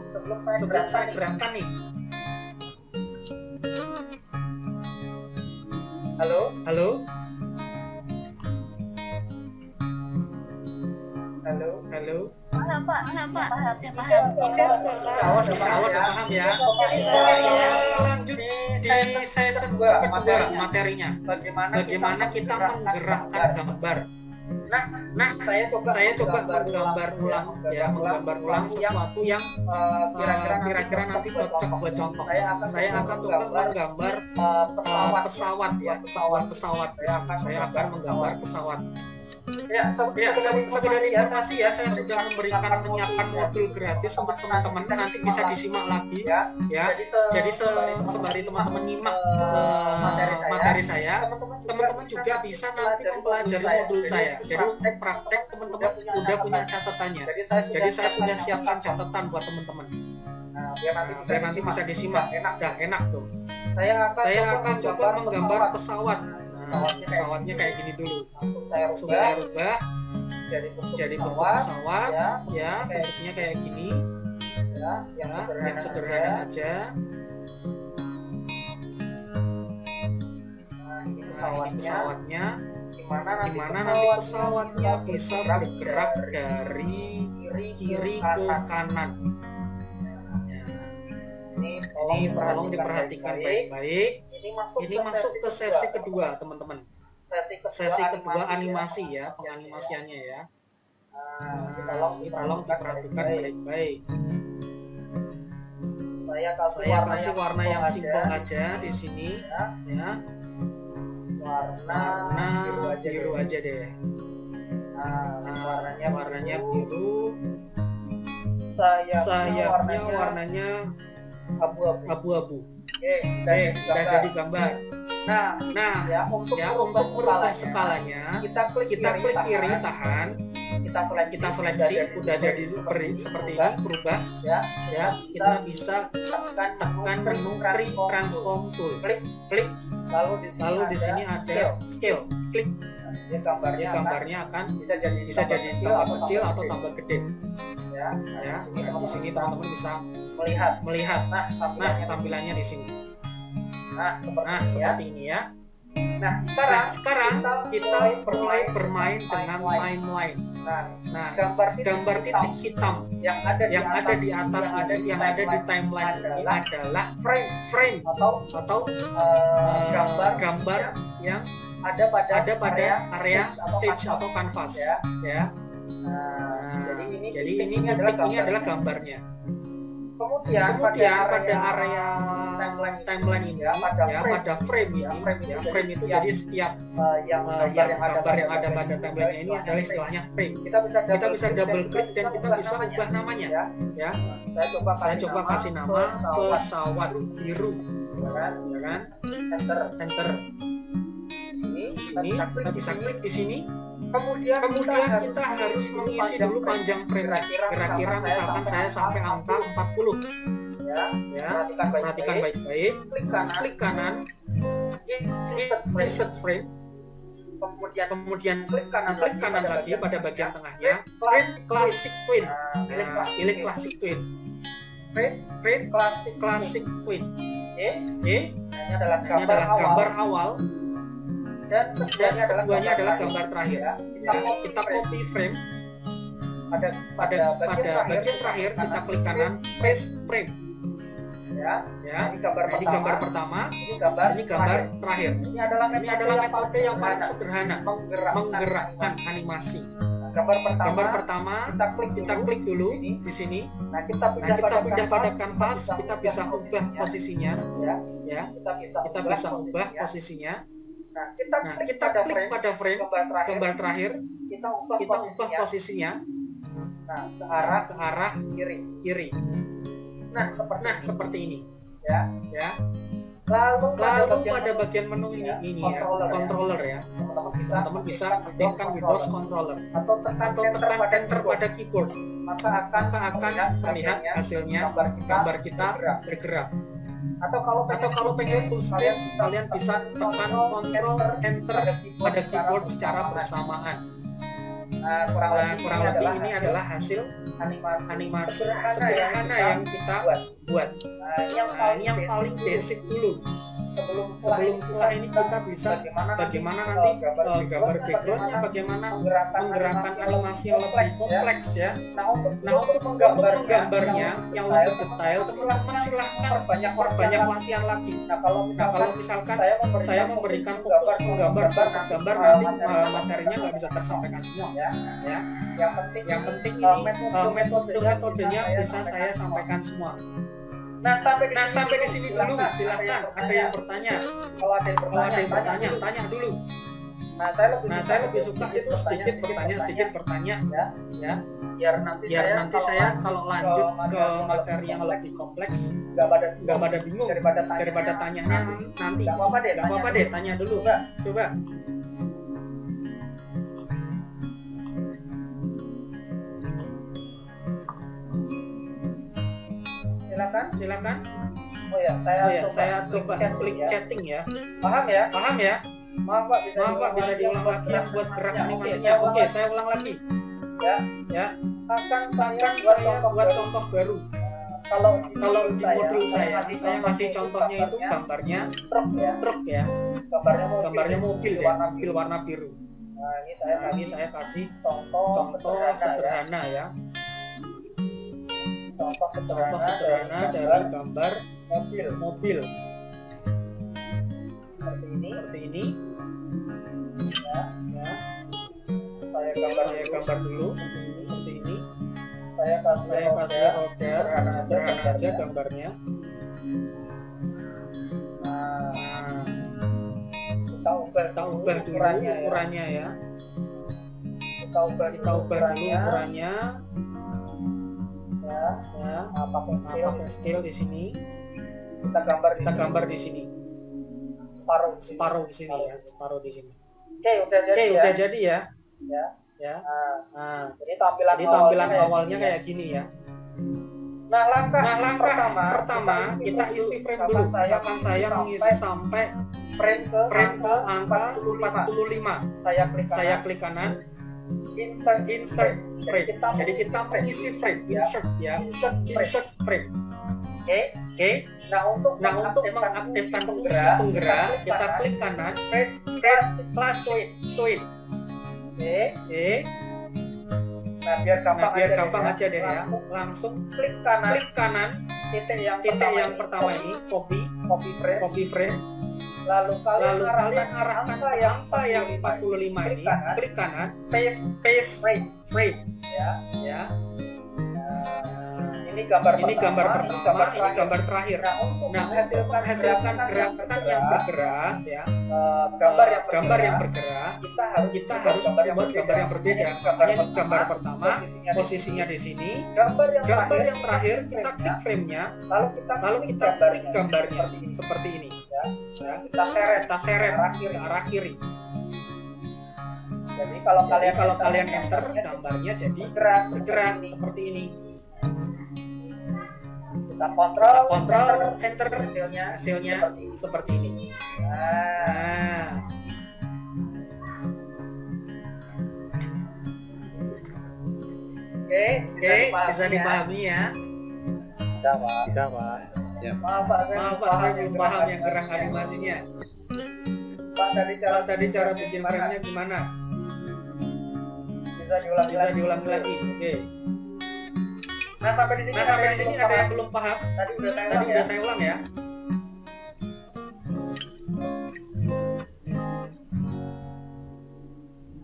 Sebelum saya gerakkan nih. Halo. Paham, Pak. Udah paham. Udah paham ya. Lanjut di season kedua materinya. Bagaimana kita menggerakkan gambar. Nah, saya coba menggambar ulang sesuatu yang kira-kira nanti cocok buat contoh. Saya akan coba menggambar pesawat ya, pesawat. Saya akan menggambar pesawat. Ya, sekedar informasi ya, saya sudah menyiapkan modul gratis untuk teman-teman, nanti bisa disimak lagi ya. Jadi sembari teman-teman nyimak materi saya, teman-teman juga bisa nanti mempelajari modul saya. Jadi untuk praktek teman-teman udah punya catatannya. Jadi saya sudah siapkan catatan buat teman-teman. Biar nanti bisa disimak, enak tuh. Saya akan coba menggambar pesawat. Pesawatnya kayak gini dulu. Langsung saya rubah jadi bentuk pesawat ya, bentuknya kayak gini ya, yang sederhana aja. Nah, ini pesawatnya gimana nanti pesawatnya bisa bergerak dari kiri ke kanan. Ini tolong diperhatikan baik-baik. Ini masuk ke sesi kedua, teman-teman. Sesi kedua animasi ya, penganimasiannya ya. Ini tolong diperhatikan baik-baik. Saya kasih warna yang simpel aja di sini ya. Warna biru aja deh. Warnanya biru. Sayapnya warnanya abu-abu. Udah jadi gambar. Nah, untuk merubah skalanya, kita klik kiri tahan, kita seleksi, udah jadi seperti ini, berubah ya. Kita bisa tekan menu free transform tool, klik, lalu di sini ada scale, klik. Gambarnya akan bisa jadi tambah kecil atau tambah gede. Ya, di sini teman-teman bisa melihat. Nah, tampilannya di sini. Nah, seperti ini ya. Nah, sekarang kita mulai bermain dengan timeline. Nah, gambar titik hitam yang ada di atas ini, yang ada di timeline ini adalah frame atau gambar yang ada pada area stage atau canvas, ya. Jadi ini titik ini adalah gambarnya. Kemudian pada area timeline ini, pada frame ini, frame itu jadi setiap gambar yang ada pada timeline ini adalah istilahnya frame. Kita bisa double klik dan kita bisa ubah namanya, ya. Saya coba kasih nama pesawat biru, ya kan? Enter. Di sini kita bisa klik di sini. Kemudian kita harus mengisi dulu panjang frame. Kira-kira misalkan saya sampai angka 40. Ya, perhatikan baik-baik. Klik kanan. Insert frame. Kemudian klik kanan lagi pada bagian tengahnya. Classic Twin. Pilih Classic Twin. Frame Classic Twin. Ini adalah gambar awal. Dan keduanya adalah gambar terakhir. Kita copy frame. Pada bagian terakhir kita klik kanan, paste frame. Ya. Ini gambar pertama. Ini gambar terakhir. Ini adalah metode yang paling sederhana menggerakkan animasi. Gambar pertama kita klik dulu di sini. Nah, kita pindah pada kanvas. Kita bisa ubah posisinya. Ya. Kita bisa ubah posisinya. Nah, kita klik pada frame gambar terakhir, kita ubah posisinya ke arah kiri. Nah, seperti ini. Ya. Lalu pada bagian menu ini ya, controller ya. Teman-teman bisa aktifkan Windows controller atau tekan enter pada keyboard. Maka akan terlihat hasilnya gambar kita bergerak. Atau kalau pengen full screen, kalian bisa tekan Ctrl Enter pada keyboard secara bersamaan. Kurang lebih ini adalah hasil animasi sederhana yang kita buat. Ini yang paling basic dulu. Sebelum setelah ini kita bisa bagaimana nanti gambar backgroundnya, bagaimana menggerakkan animasi yang lebih kompleks ya. Nah untuk menggambarnya yang lebih detail, teman-teman silahkan perbanyak latihan lagi. Nah kalau misalkan saya memberikan fokus menggambar contoh gambar, nanti materinya nggak bisa tersampaikan semua ya. Yang penting ini metodenya bisa saya sampaikan semua. Nah sampai ke sini dulu, silahkan. Ada yang bertanya? Kalau ada yang bertanya, tanya dulu. Nah saya lebih suka itu sedikit bertanya, ya. Biar nanti saya kalau lanjut ke materi yang lebih kompleks, nggak pada bingung daripada tanyanya nanti. Nggak apa-apa deh, tanya dulu. Coba. Silakan. Oh ya, saya coba klik chatting ya. Paham ya? Maaf Pak, bisa diulang lagi yang buat gerak animasinya. Oke, saya ulang lagi. Ya. Akan saya buat contoh baru. Kalau di modul saya masih contohnya itu gambarnya truk ya. Gambarnya mobil warna biru. Nah, ini saya kasih contoh sederhana ya. Contoh sederhana dari gambar mobil seperti ini. Ya. Saya gambar dulu seperti ini. Saya kasih order sederhana aja gambarnya. Nah, kita ubah dulu ukurannya ya. Kita ubah dulu ukurannya. Pakai scale di sini. Kita gambar di sini. Separuh di sini ya, separuh di sini. Oke, udah jadi ya. Ya. Nah, jadi tampilan awalnya kayak gini ya. Nah, langkah pertama kita isi frame dulu. Misalkan saya mengisi sampai frame ke angka 45. Saya klik kanan. Insert frame. Jadi kita mengisi frame, insert frame. Oke. Nah untuk mengaktifkan fungsi penggerak, kita klik kanan, frame Classic Twin. Oke. Nah, biar gampang aja deh ya. Langsung klik kanan titik yang pertama ini copy frame. Lalu kalian arahkan angka yang 45 ini, klik kanan, paste frame. Ya. Ini gambar pertama, ini gambar terakhir. Nah, untuk menghasilkan gerakan yang bergerak, ya, gambar yang bergerak, kita harus membuat gambar yang berbeda. Makanya ini gambar pertama, posisinya di sini. Gambar yang terakhir, kita klik frame-nya, lalu kita klik gambarnya seperti ini. Ya, kita seret ke arah kiri. Jadi kalau kalian enter, gambarnya jadi bergerak seperti ini. Kita kontrol enter, hasilnya seperti ini. Nah. Oke, bisa dipahami ya. Bisa, Pak. Siap. Maaf Pak, saya belum paham yang gerak animasinya. Pak, tadi cara bikin frame-nya gimana? Bisa diulangi lagi. Oke. Nah, sampai di sini ada yang belum paham. Tadi udah saya ulang ya.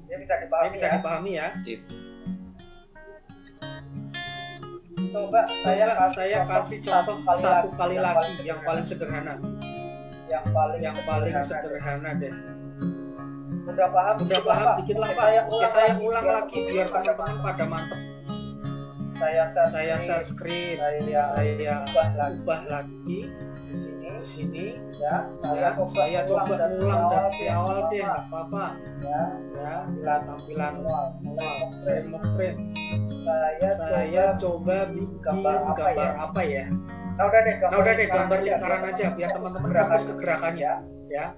Dia bisa dipahami ya. Sip. Coba saya kasih contoh satu kali lagi yang paling sederhana. Yang paling sederhana deh. Udah paham dikit lah Pak. Oke, saya ulang lagi biar teman-teman pada mantep. Saya share screen, saya ubah lagi di sini. Ya, saya coba ulang dari awal deh, nggak apa-apa. Ya, tampilan frame. Saya coba bikin gambar apa ya? Nah udah deh gambar lingkaran aja biar teman-teman fokus ke gerakannya. Ya,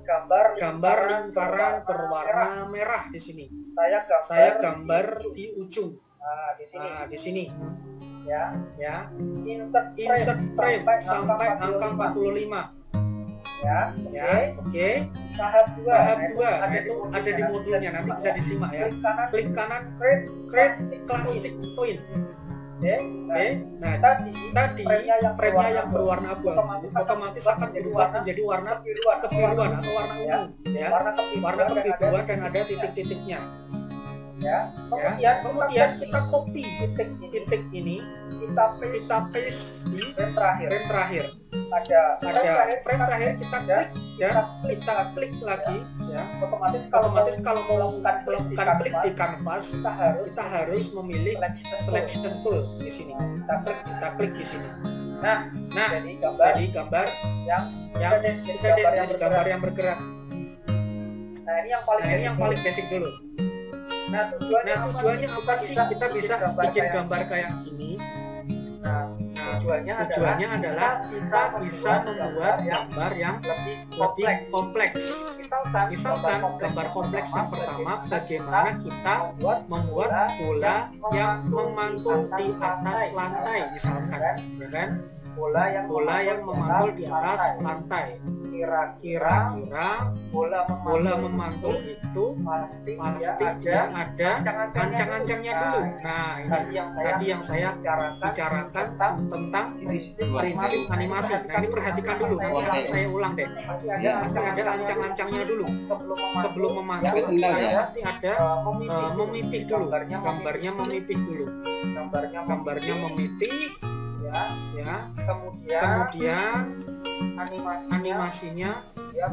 gambar lingkaran berwarna merah di sini. Saya gambar di ujung. Di sini. Ya. Insert frame sampai angka 45. Ya. Oke. Tahap 2 ada di modulnya, nanti bisa disimak ya. Klik kanan, create classic twin. Oke. Nah, tadi frame-nya yang berwarna abu-abu otomatis akan berubah menjadi warna kebiruan atau warna ungu, ya. Warna kebiruan dan ada titik-titiknya. Ya. Kemudian kita copy titik ini, kita paste di frame terakhir. Ada frame terakhir kita klik ya, kita klik lagi ya. Otomatis kalau mau melakukan klik di kanvas, kita harus memilih selection tool di sini. Kita klik di sini. Nah, jadi gambar yang bergerak. Nah, ini yang paling basic dulu. Nah, tujuannya apa sih kita bisa bikin gambar kayak gini? Nah, tujuannya adalah kita bisa membuat gambar yang lebih kompleks. Misalkan gambar kompleks yang pertama, bagaimana kita membuat bola yang memantul di atas lantai, misalkan, ya kan? Bola yang memantul di atas lantai. Kira-kira bola memantul itu pasti dia ada ancang-ancangnya dulu. Nah, ini tadi yang saya bicarakan tentang prinsip animasi. Nah, ini perhatikan dulu, nanti akan saya ulang deh. Pasti ada ancang-ancangnya dulu. Sebelum memantul, dia pasti ada memipih dulu. Gambarnya memipih dulu. Gambarnya memipih. Ya, kemudian animasinya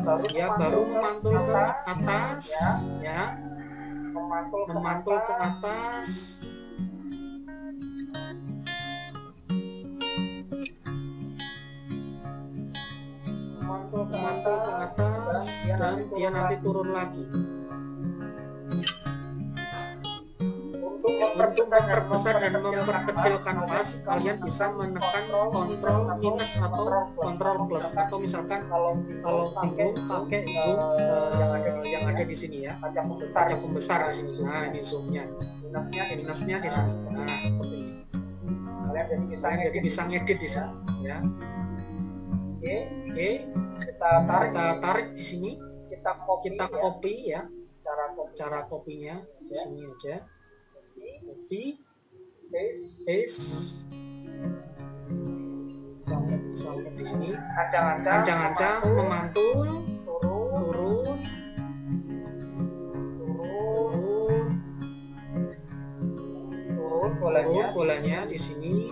baru memantul ke atas, ya, memantul ke atas. Memantul ke atas dan dia nanti turun lagi. Untuk memperbesar dan memperkecil kanvas, kalian bisa menekan Ctrl minus atau Ctrl plus, atau misalkan kalau bingung pakai zoom yang ada di sini ya, kaca pembesar di sini. Nah, ini zoomnya, minusnya di sini. Nah, seperti ini. Kalian jadi bisa ngedit di sini, ya. Oke, kita tarik di sini, kita copy ya, cara kopinya di sini aja. Copy, paste sampai di sini. Ancang-ancang, memantul, turun, bolanya di sini.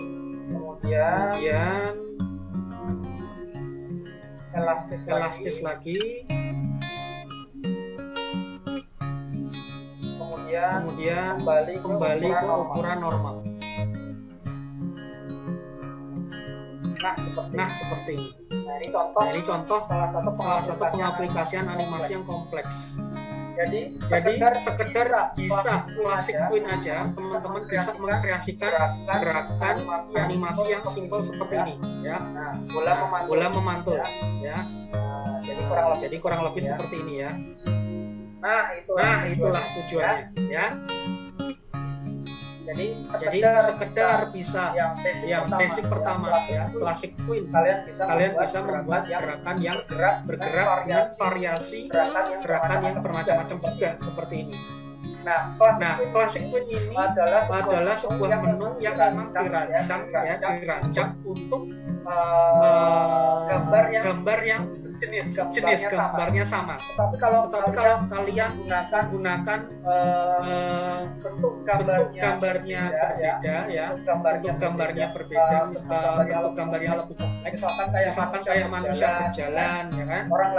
Kemudian elastis lagi. Kemudian kembali ke ukuran normal. Nah, seperti ini. Ini contoh salah satu pengaplikasian animasi yang kompleks. Jadi sekedar bisa classic point aja, teman-teman bisa mengkreasikan gerakan animasi yang simpel seperti ini, ya. Bola memantul, ya. Jadi kurang lebih seperti ini, ya. Nah, itulah tujuannya, ya. Jadi sekedar bisa yang basic pertama, ya, classic point. Kalian bisa membuat gerakan yang bergerak dengan variasi gerakan yang bermacam-macam juga seperti ini. Nah, classic point ini adalah sebuah menu yang memang dirancang untuk gambar yang jenis gambarnya sama. Tapi kalau kalian gunakan bentuk gambarnya berbeda, ya, bentuk gambarnya berbeda, bentuk gambarnya lebih kompleks, misalkan kayak manusia berjalan, ya kan, orang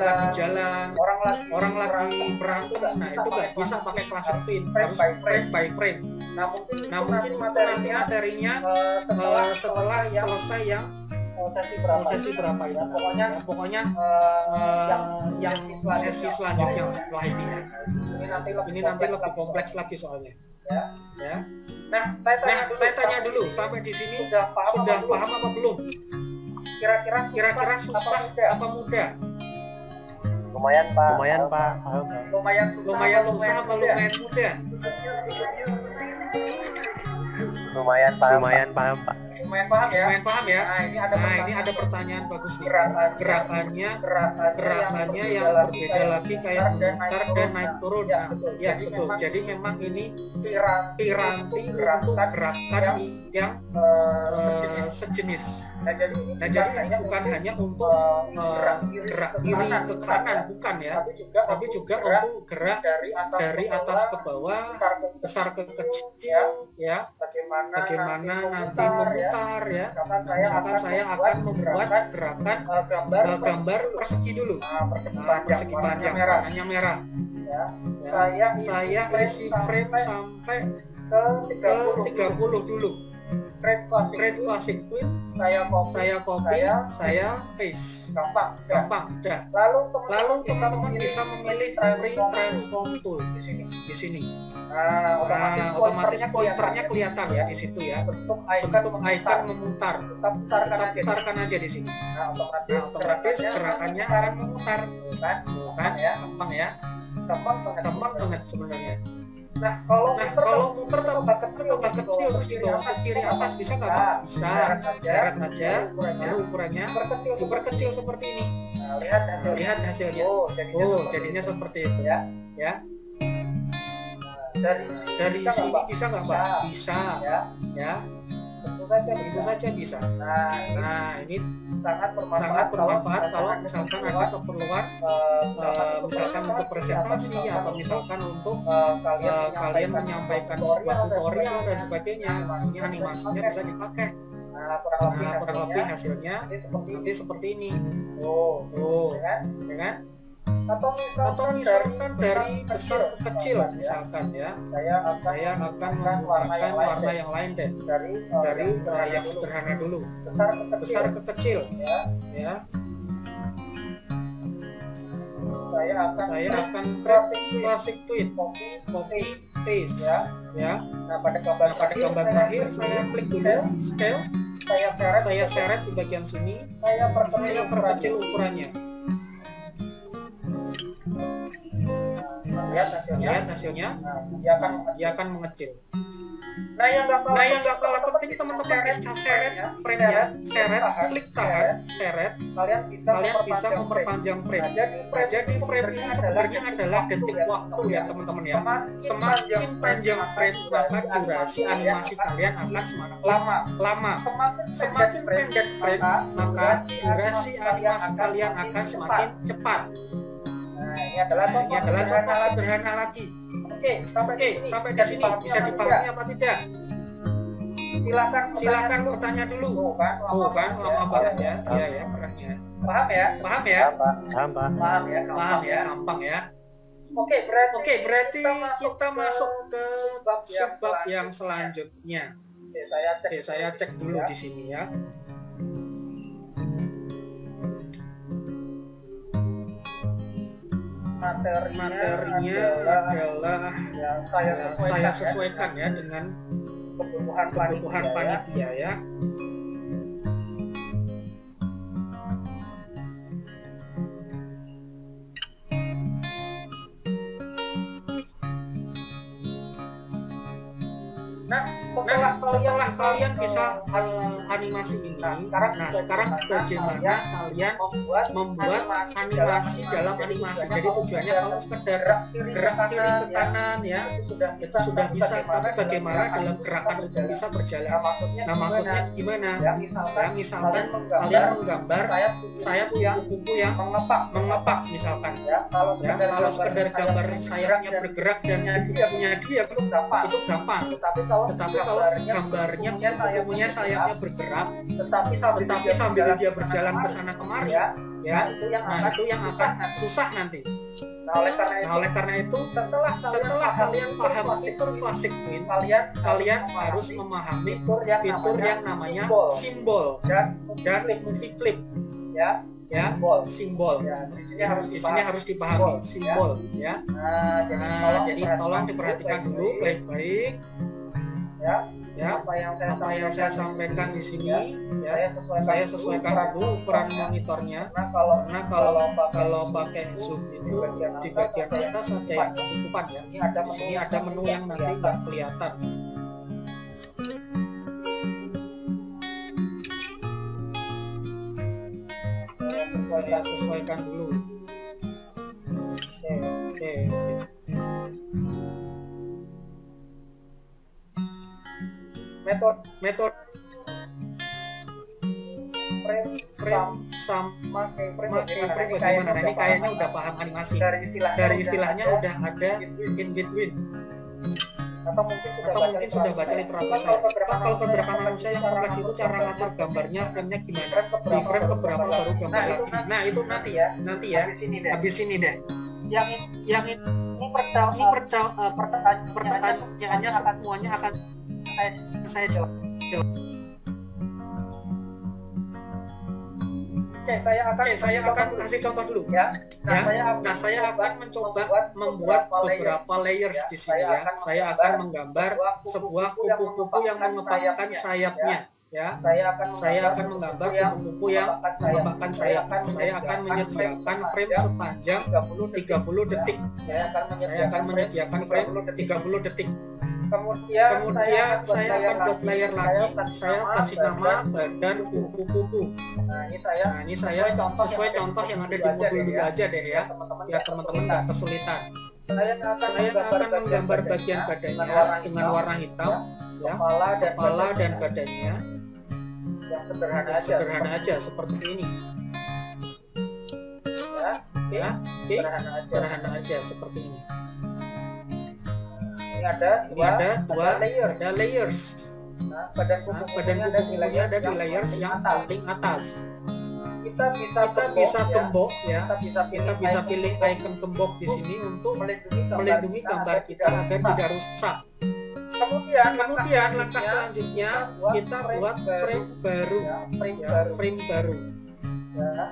lagi jalan, orang lagi berantem. Nah, itu nggak bisa pakai classic point, harus frame by frame. Nah, mungkin nanti materinya setelah selesai yang sesi berapa itu, pokoknya yang sesi selanjutnya setelah ini, ya. Ini nanti lebih kompleks lagi soalnya, ya. Nah, saya tanya dulu, sampai di sini sudah paham apa belum? Kira-kira susah apa mudah? Lumayan Pak. Lumayan susah apa lumayan mudah? Lumayan paham Pak. Lumayan paham ya. Nah, ini ada pertanyaan bagus nih. Gerakannya yang berbeda lagi kayak memutar dan naik turun. Nah, ya betul. Jadi memang ini piranti untuk gerakan yang sejenis. Nah, jadi ini bukan hanya untuk gerak kiri ke kanan, bukan, ya, tapi juga untuk gerak dari atas ke bawah, besar ke kecil, ya. Bagaimana nanti memutar, ya. Misalkan saya akan membuat gerakan gambar persegi dulu. Persegi panjang, warnanya merah. Ya. Saya isi frame sampai ke 30 dulu. Create classic point, saya copy, saya paste. Gampang, udah. Lalu teman-teman bisa memilih free transform tool di sini. Otomatis pointernya kelihatan, ya, di situ, ya. Bentuk icon memutar. Putarkan aja di sini. Otomatis gerakannya akan memutar, bukan, ya. Gampang banget sebenarnya. Nah, kalau muter tambah kecil terus dibawa ke kiri atas bisa nggak, Pak? Bisa. Seret aja, lalu ukurannya diperkecil seperti ini. Nah, lihat hasilnya. Jadinya seperti itu, ya. Dari sini bisa nggak, Pak? Bisa. Ya. Tentu saja bisa. Nah, ini sangat bermanfaat kalau misalkan ada keperluan, misalkan untuk presentasi atau misalkan untuk kalian menyampaikan sebuah tutorial dan sebagainya. Ini animasinya bisa dipakai. Kurang lebih hasilnya nanti seperti ini. Ya kan? Atau misalkan dari besar ke kecil, misalkan, ya, saya akan menggunakan warna yang lain deh, dari yang sederhana dulu, besar ke kecil, ya. Saya akan classic point, copy, paste, ya. Nah, pada gambar terakhir saya klik dulu scale, saya seret di bagian sini, saya perkecil ukurannya. Lihat hasilnya, dia akan mengecil. Nah, yang nggak kalah penting teman-teman bisa seret frame-nya, klik tahan, seret. Kalian bisa memperpanjang frame. Nah, jadi frame ini sebenarnya adalah detik waktu ya teman-teman ya. Semakin panjang frame maka durasi animasi kalian akan semakin lama. Semakin pendek frame maka durasi animasi kalian akan semakin cepat. Nah, ini adalah contoh sederhana lagi. Oke, sampai di sini bisa dipahami apa tidak? Silakan bertanya dulu. Oh kan, lama banget ya. Iya ya, kerennya. Paham ya? Paham ya, gampang ya. Oke, berarti kita masuk ke subbab yang selanjutnya. Oke, saya cek dulu di sini ya. Materinya adalah saya sesuaikan ya dengan kebutuhan panitia ya. Nah, setelah kalian bisa animasi ini, sekarang bagaimana kalian membuat animasi dalam animasi. Jadi tujuannya kalau sekedar gerak kiri ke kanan ya, itu sudah bisa. Tapi bagaimana dalam gerakan itu bisa berjalan? Nah, maksudnya gimana? Ya, misalkan kalian menggambar, saya punya kuku yang mengepak misalkan. Ya, kalau sekedar gambar sayapnya bergerak dan kukunya dia itu gampang. Tetapi kalau gambarnya punya sayapnya bergerak, tetapi sambil dia berjalan ke sana kemari, ya, itu yang akan susah nanti. Nah, oleh karena itu, setelah kalian paham fitur Classic Queen, kalian harus memahami fitur yang namanya simbol dan movie clip, ya, simbol. Ya, di sini harus dipahami simbol, ya. Nah, jadi tolong diperhatikan dulu baik-baik. Ya, apa yang saya sampaikan di sini ya, saya sesuaikan dulu ukuran monitornya. Karena kalau pakai zoom itu di bagian atas ada yang ketutupan ya. Di sini ada menu yang nanti nggak kelihatan. Saya sesuaikan dulu. Oke. Metode frame sama keyframe bagaimana? Nah, ini kayaknya udah paham animasi. Dari istilahnya udah ada in between. Atau mungkin sudah baca literatur saya. Kalau beberapa manusia yang kompleks itu cara ngatur gambarnya, frame-nya gimana? Di frame keberapa baru gambar lagi. Nah, itu nanti ya. Habis ini deh. Yang ini pertanyaannya semuanya akan saya jawab. Oke, saya akan kasih contoh dulu ya. Nah, saya akan mencoba membuat beberapa layers di sini ya. Saya akan menggambar sebuah kupu-kupu yang mengepakkan sayapnya. Ya, saya akan menggambar kupu-kupu yang mengepakkan sayapnya. Saya akan menyediakan frame sepanjang 30 detik. Saya akan menyediakan frame 30 detik. Kemudian saya akan buat layer lagi. Saya kasih nama badan kupu-kupu. Nah, ini saya sesuai contoh yang ada di mobil dulu aja deh ya. Ya, teman-teman nggak kesulitan. Saya akan menggambar bagian badannya dengan warna hitam, ya, kepala dan badannya yang sederhana aja seperti ini. Ya, sederhana aja seperti ini. Ini ada dua layers. Nah, badan kupu-kupunya ada di layers yang paling atas. Kita bisa gembok ya. Kita bisa pilih icon gembok di sini untuk melindungi gambar kita agar tidak rusak. Kemudian langkah selanjutnya kita buat frame baru. Nah,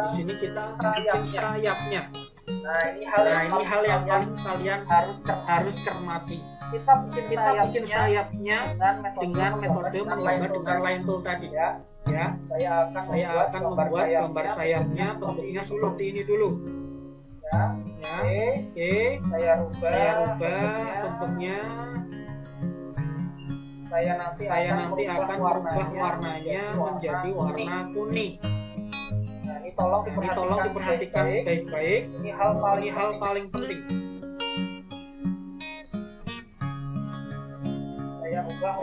di sini kita bikin sayapnya. Nah, ini hal yang paling kalian harus cermati. Kita bikin sayapnya dengan metode menggambar dengan line tool tadi. Ya, saya akan membuat gambar sayapnya bentuknya seperti ini dulu. Ya, oke. Saya rubah bentuknya. saya nanti akan merubah warnanya menjadi warna kuning. Nah, ini tolong diperhatikan baik-baik. Ini hal paling penting. Saya ubah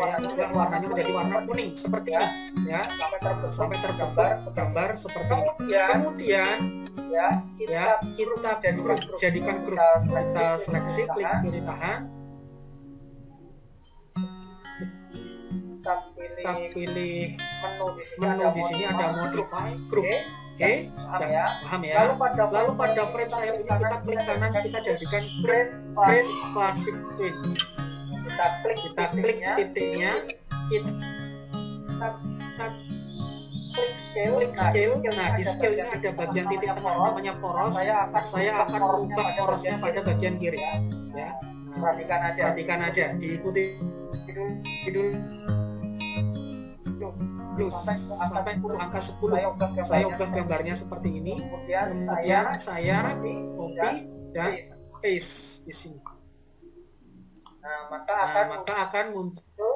warnanya menjadi warna kuning seperti ini, ya, sampai terbentuk gambar seperti ini. Kemudian kita jadikan grup, kita seleksi, klik kiri tahan, kita pilih menu di sini ada modify group. Oke, paham ya. Lalu pada frame sayap ini kita klik kanan, kita jadikan create classic twin. Kita klik titiknya, kita klik scale. Nah, di scale ini ada bagian titik tengah namanya poros. Saya akan merubah porosnya pada bagian kiri, ya. Perhatikan aja, diikuti dulu sampai angka 10. Saya ubah gambarnya seperti ini. Kemudian saya copy dan paste di sini. Nah, maka akan muncul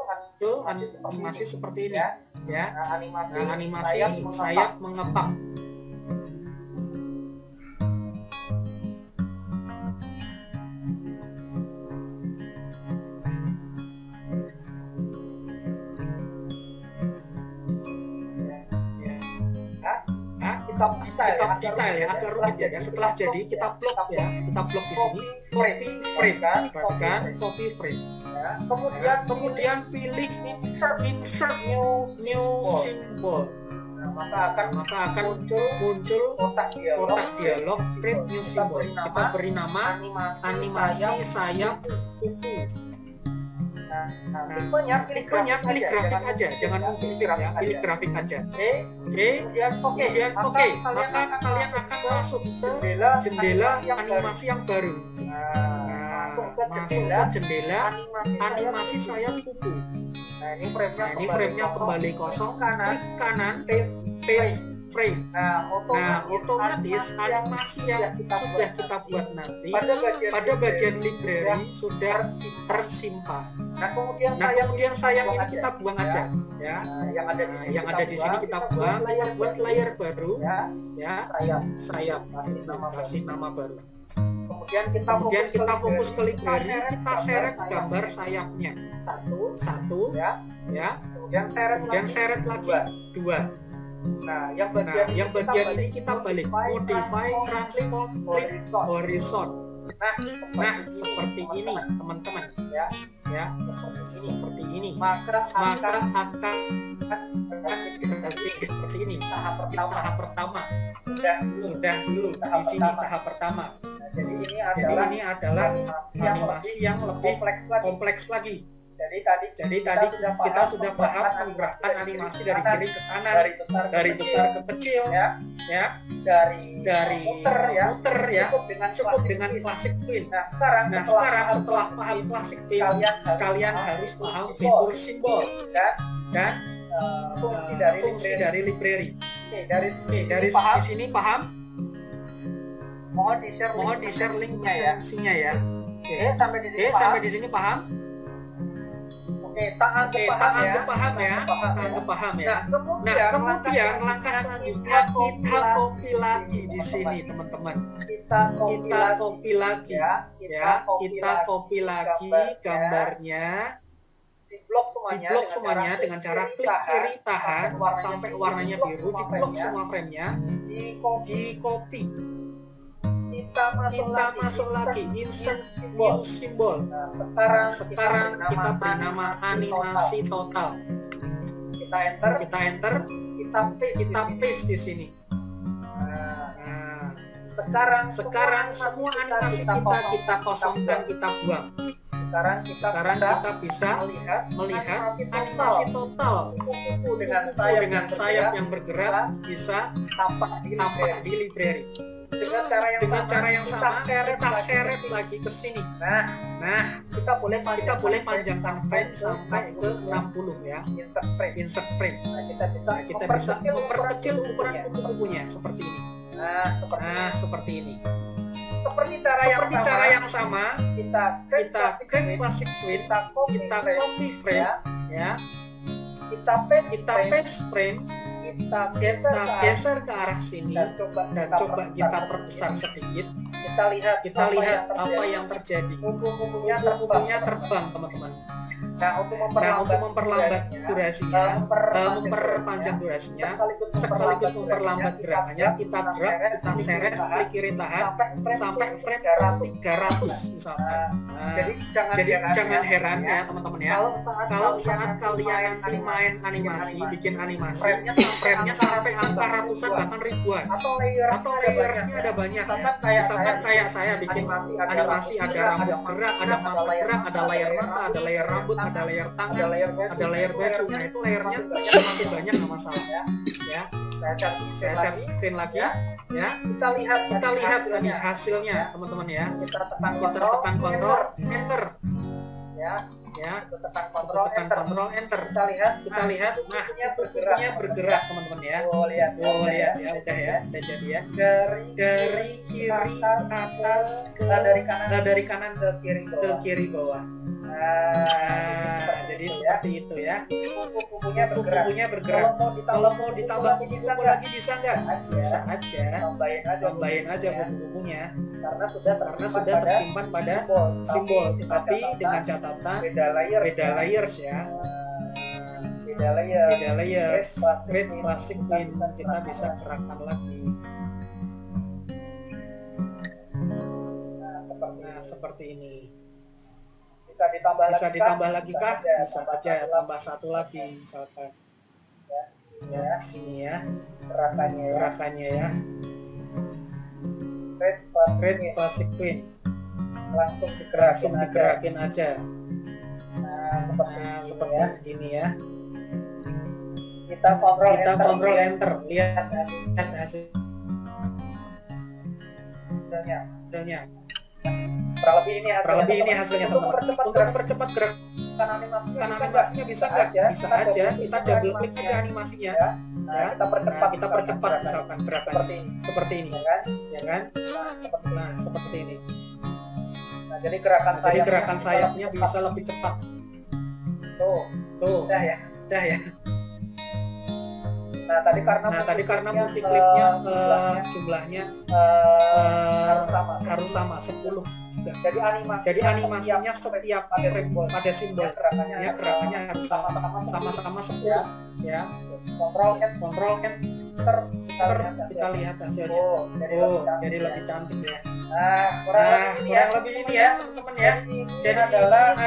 animasi seperti ini, ya. Animasi sayap mengepak. Kita detail ya, agak rumit ya. Setelah jadi kita blok ya, kita blok di sini, copy frame, perhatikan copy frame. Kemudian pilih insert new symbol. Maka akan muncul kotak dialog create new symbol. Kita beri nama animasi sayap kuku. Tipenya pilih grafik aja, jangan mengfilter ya, pilih grafik aja. Kemudian oke, maka kalian akan masuk ke jendela animasi yang baru. Masuk ke jendela animasi sayap kuku. Nah, ini framenya kembali kosong, klik kanan, paste frame. Nah, otomatis animasi yang sudah kita buat nanti pada bagian library sudah tersimpan. Nah, kemudian sayap ini kita buang aja, ya. Yang ada di sini kita buang, kita buat layar baru, ya. Sayap, kasih nama baru. Kemudian kita fokus ke library, kita seret gambar sayapnya satu, ya. Kemudian seret lagi 2. Nah, yang bagian ini kita balik, modify transform flip horizon. Nah, seperti ini teman-teman, ya, seperti ini. Maka akan seperti ini. Tahap pertama sudah dulu di sini tahap pertama. Jadi ini adalah animasi yang lebih kompleks lagi. Jadi tadi kita sudah paham menggerakkan animasi dari kiri ke kanan, dari besar ke kecil, ya, dari muter ya, cukup dengan classic twin. Nah, sekarang setelah paham classic twin, kalian harus paham fitur simbol dan fungsi dari library. Dari sini paham? Mohon di share link fungsinya ya. Oke, sampai di sini paham? Tangan paham ya. Nah, kemudian langkah selanjutnya kita copy lagi di sini, teman-teman. Kita copy lagi, ya. Kita copy lagi gambarnya. Di blok semuanya dengan cara klik kiri tahan sampai warnanya biru, di blok semua framenya, di copy. Kita masuk lagi insert new symbol. Nah, sekarang kita beri nama animasi total. Kita enter, kita paste di sini. Nah, sekarang semua animasi kita kosongkan, kita buang. Sekarang kita bisa melihat animasi total kuku dengan sayap yang bergerak bisa tampak di library. Dengan cara yang sama kita seret lagi ke sini. Nah, kita boleh panjangkan frame sampai ke 60 ya. Insert frame. Nah, kita bisa memperkecil ukuran kuku-kukunya seperti ini. Nah, seperti ini. seperti cara yang sama kita klik classic queen, kita copy frame ya, kita paste frame, kita geser ke arah sini dan coba kita perbesar sedikit. Kita lihat apa yang terjadi. Kupu-kupunya terbang, teman-teman. Nah, untuk memperlambat durasinya, memperpanjang durasinya, sekaligus memperlambat gerakannya, kita drag, kita seret, klik kiri tahan, sampai frame 300 misalkan. Jadi jangan heran ya teman-teman ya, kalau saat kalian nanti main animasi, bikin animasi, frame-nya sampai angka ratusan bahkan ribuan, atau layersnya ada banyak ya. Misalkan kayak saya bikin animasi, ada rambut gerak, ada mata gerak, ada layar mata, ada layar rambut, ada layar tangan, ada layar baju. Nah itu layernya semakin banyak nggak masalah ya. Saya share screen lagi ya. Kita lihat tadi hasilnya teman-teman ya. Kita tekan kontrol enter ya. Kita tekan kontrol enter. Kita lihat. Nah kupu-kupunya bergerak teman-teman ya. Lihat ya, udah jadi ya. Dari kiri atas ke dari kanan ke kiri bawah. Jadi seperti itu ya. Kupu-kupunya bergerak. Kalau mau ditambah kupu-kupu lagi bisa nggak? Bisa aja. Tambahin aja kupu-kupunya. Karena sudah tersimpan pada simbol. Tapi dengan catatan beda layers ya. Beda layers. Create classic queen, kita bisa gerakkan lagi. Nah seperti ini. Bisa ditambah lagi kah? Bisa aja tambah satu lagi misalkan. Ya, sini ya. Gerakannya ya. Create classic queen. Langsung digerakin aja. Nah, seperti ini ya. Kita kontrol enter. Lihat hasilnya. Kurang lebih ini hasilnya teman-teman. Untuk mempercepat gerakan animasinya bisa nggak? Bisa aja. Kita double klik aja animasinya. Nah, kita percepat misalkan gerakannya seperti ini, ya kan? Nah, seperti ini. Nah, jadi gerakan sayapnya bisa lebih cepat. Tuh, udah ya. Nah, tadi karena multi kliknya jumlahnya harus sama 10 juga. Jadi animasinya setiap pada simbol gerakannya harus sama-sama 10 ya. Kontrol enter kita lihat hasilnya. Jadi lebih cantik ya. Nah, kurang lebih ini ya teman-teman ya. Jadi ini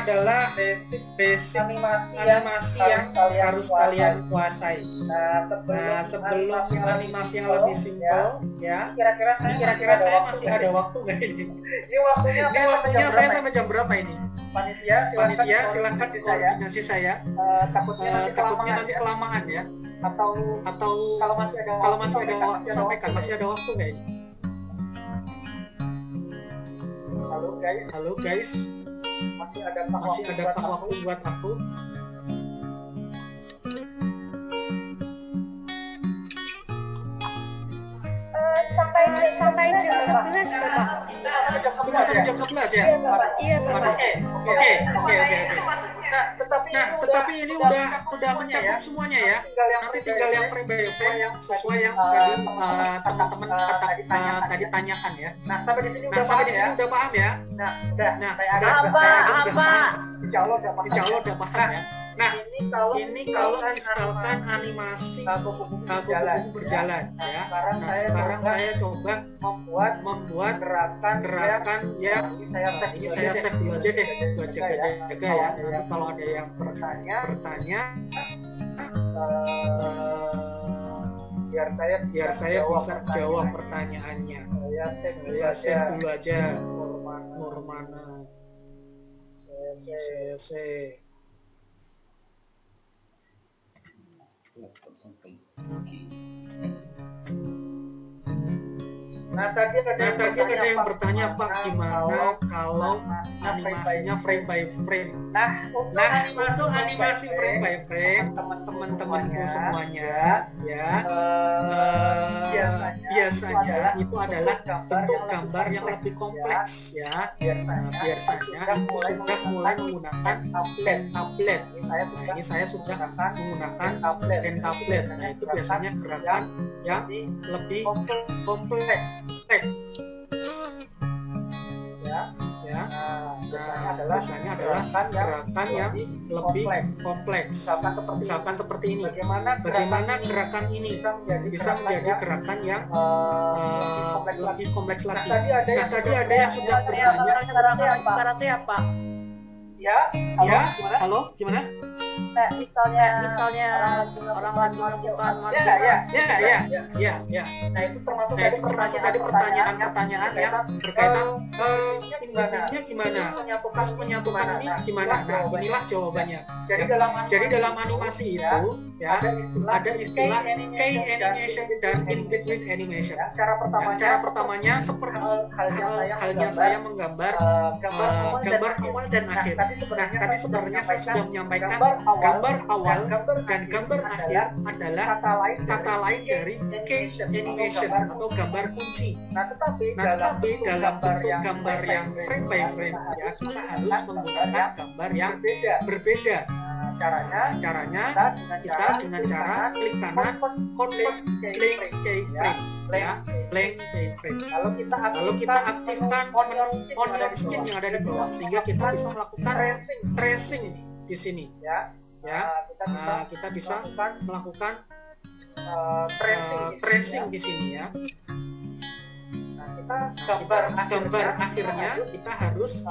adalah basic animasi yang harus kalian kuasai. Nah, sebelum animasi yang lebih simpel ya. Kira-kira saya masih ada waktu nggak ini? Ini waktunya saya sampai jam berapa ini? Panitia silakan koordinasi saya. Takutnya nanti kelamaan ya. Atau kalau masih ada sampaikan, masih ada waktu nggak ini? Halo guys. Masih adakah waktu buat aku? Sampai jam 11 Bapak. Sampai jam 11 ya? Iya Bapak. Oke. Nah, tetapi ini udah mencakup semuanya ya. Nanti tinggal yang frame by frame sesuai yang tadi teman-teman tadi tanyakan ya. Nah, sampai di sini udah paham ya. Nah, saya agak paham. Insya Allah udah paham ya. Nah, ini kalau misalkan animasi kupu-kupu berjalan ya. Nah, sekarang saya coba membuat gerakan yang ini saya save dulu aja deh buat jaga-jaga ya. Nanti kalau ada yang bertanya biar saya bisa jawab pertanyaannya. Saya save dulu aja. Nurmana. Saya save. Nah tadi ada yang bertanya Pak, gimana kalau animasinya frame by frame? Nah untuk animasi frame by frame, teman-temanku semuanya ya biasanya itu adalah bentuk gambar yang lebih kompleks ya. Biasanya itu sudah mulai menggunakan tablet. Ini saya sudah menggunakan tablet. Nah itu biasanya gerakan yang lebih kompleks. Biasanya adalah gerakan yang lebih kompleks. Misalkan seperti ini. Bagaimana gerakan ini bisa menjadi gerakan yang lebih kompleks lagi. Nah tadi ada yang sudah bertanya. Karate apa? Halo, gimana? Misalnya orang lagi melakukan Nah itu termasuk tadi pertanyaan yang berkaitan intinya gimana? Terus menyatukan ini gimana? Nah inilah jawabannya. Jadi dalam animasi itu ya ada istilah key animation dan in between animation. Cara pertamanya seperti halnya saya menggambar gambar awal dan akhir. Nah tadi sebenarnya saya sudah menyampaikan gambar awal dan gambar akhir adalah kata lain dari key animation atau gambar kunci. Nah tetapi dalam bentuk gambar yang frame by frame ya kita harus menggunakan gambar yang berbeda. Caranya kita dengan cara klik kanan convert blank keyframe ya, blank keyframe. Lalu kita aktifkan menu on your screen yang ada di bawah sehingga kita bisa melakukan tracing di sini ya. Kita bisa melakukan tracing di sini ya. Gambar akhirnya kita harus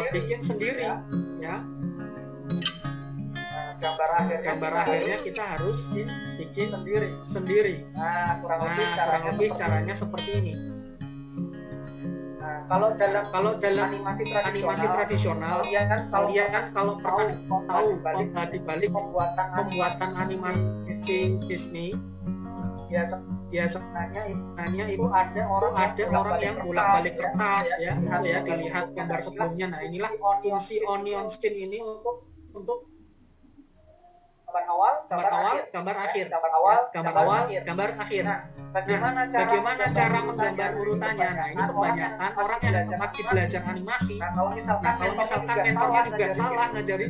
bikin sendiri ya. Gambar akhirnya kita harus bikin sendiri. Nah, kurang lebih caranya seperti ini. Kalau dalam animasi tradisional, kalian kan kalau pernah tahu di balik pembuatan animasi Disney, biasanya itu ada orang yang bolak-balik kertas ya, dilihat gambar sebelumnya. Nah inilah fungsi on skin ini untuk gambar awal, gambar akhir. Gambar akhir. Nah, bagaimana cara menggambar urutannya? Nah, ini kebanyakan orang yang lagi belajar animasi. Nah, kalau misalkan mentornya juga salah ngajarin,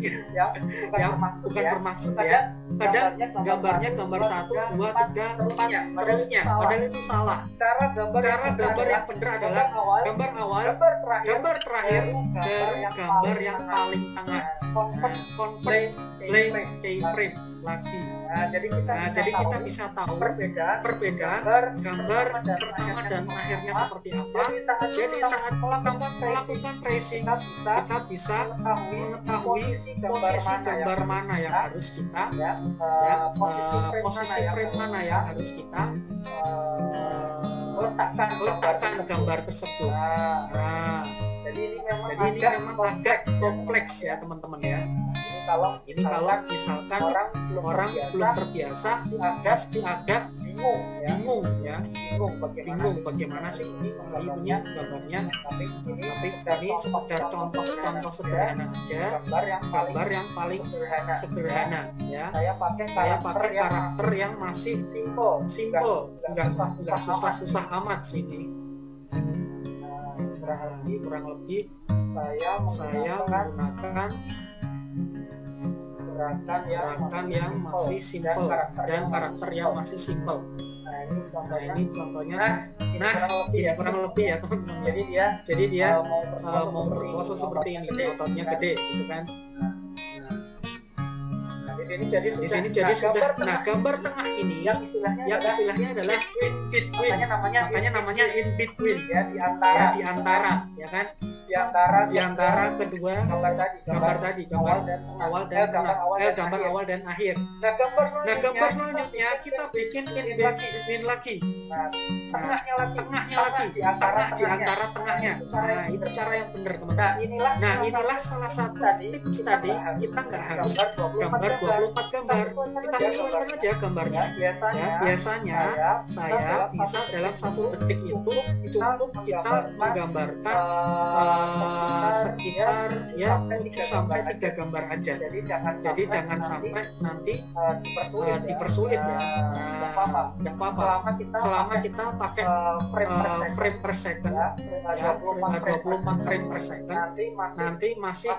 bukan bermaksud ya. Kadang gambarnya gambar 1, 2, 3, 4, seterusnya. Padahal itu salah. Cara gambar yang benar adalah gambar awal, gambar terakhir, dari gambar yang paling tengah. Convert blank keyframe lagi. Nah, jadi kita bisa tahu perbedaan gambar pertama dan akhirnya seperti apa. Jadi saat melakukan tracing kita bisa mengetahui posisi gambar mana yang harus kita posisi frame mana yang harus kita letakkan gambar tersebut. Nah, jadi ini memang agak kompleks ya teman-teman ya. Ini kalau misalkan orang belum terbiasa pasti agak bingung bagaimana sih ini gambarnya. Tapi ini sekedar contoh sederhana aja, gambar yang paling sederhana ya. Saya pakai karakter yang masih simple, nggak susah amat sini. Kurang lebih saya menggunakan gerakan yang masih simple dan karakter yang masih simple. Nah ini contohnya. Nah ini kurang lebih ya teman-teman. Jadi dia mau berpose seperti ini, ototnya gede gitu kan. Di sini jadi sudah. Nah gambar tengah ini yang istilahnya adalah in between. Makanya namanya in between ya, di antara ya kan. di antara kedua gambar tadi, gambar gambar awal dan akhir. Nah, gambar selanjutnya kita bikin min lagi. Tengahnya lagi, di antara tengahnya. Nah, itu cara yang benar, teman-teman. Nah, inilah salah satu tips tadi. Kita nggak harus gambar 24 gambar. Kita sesuaikan aja gambarnya. Biasanya saya bisa dalam 1 detik itu cukup kita menggambarkan sekitar ya 7 sampai 3 gambar aja. Jadi jangan sampai nanti dipersulit ya. Nggak apa-apa. Selama kita pakai frame per second ya, 24 frame per second, nanti masih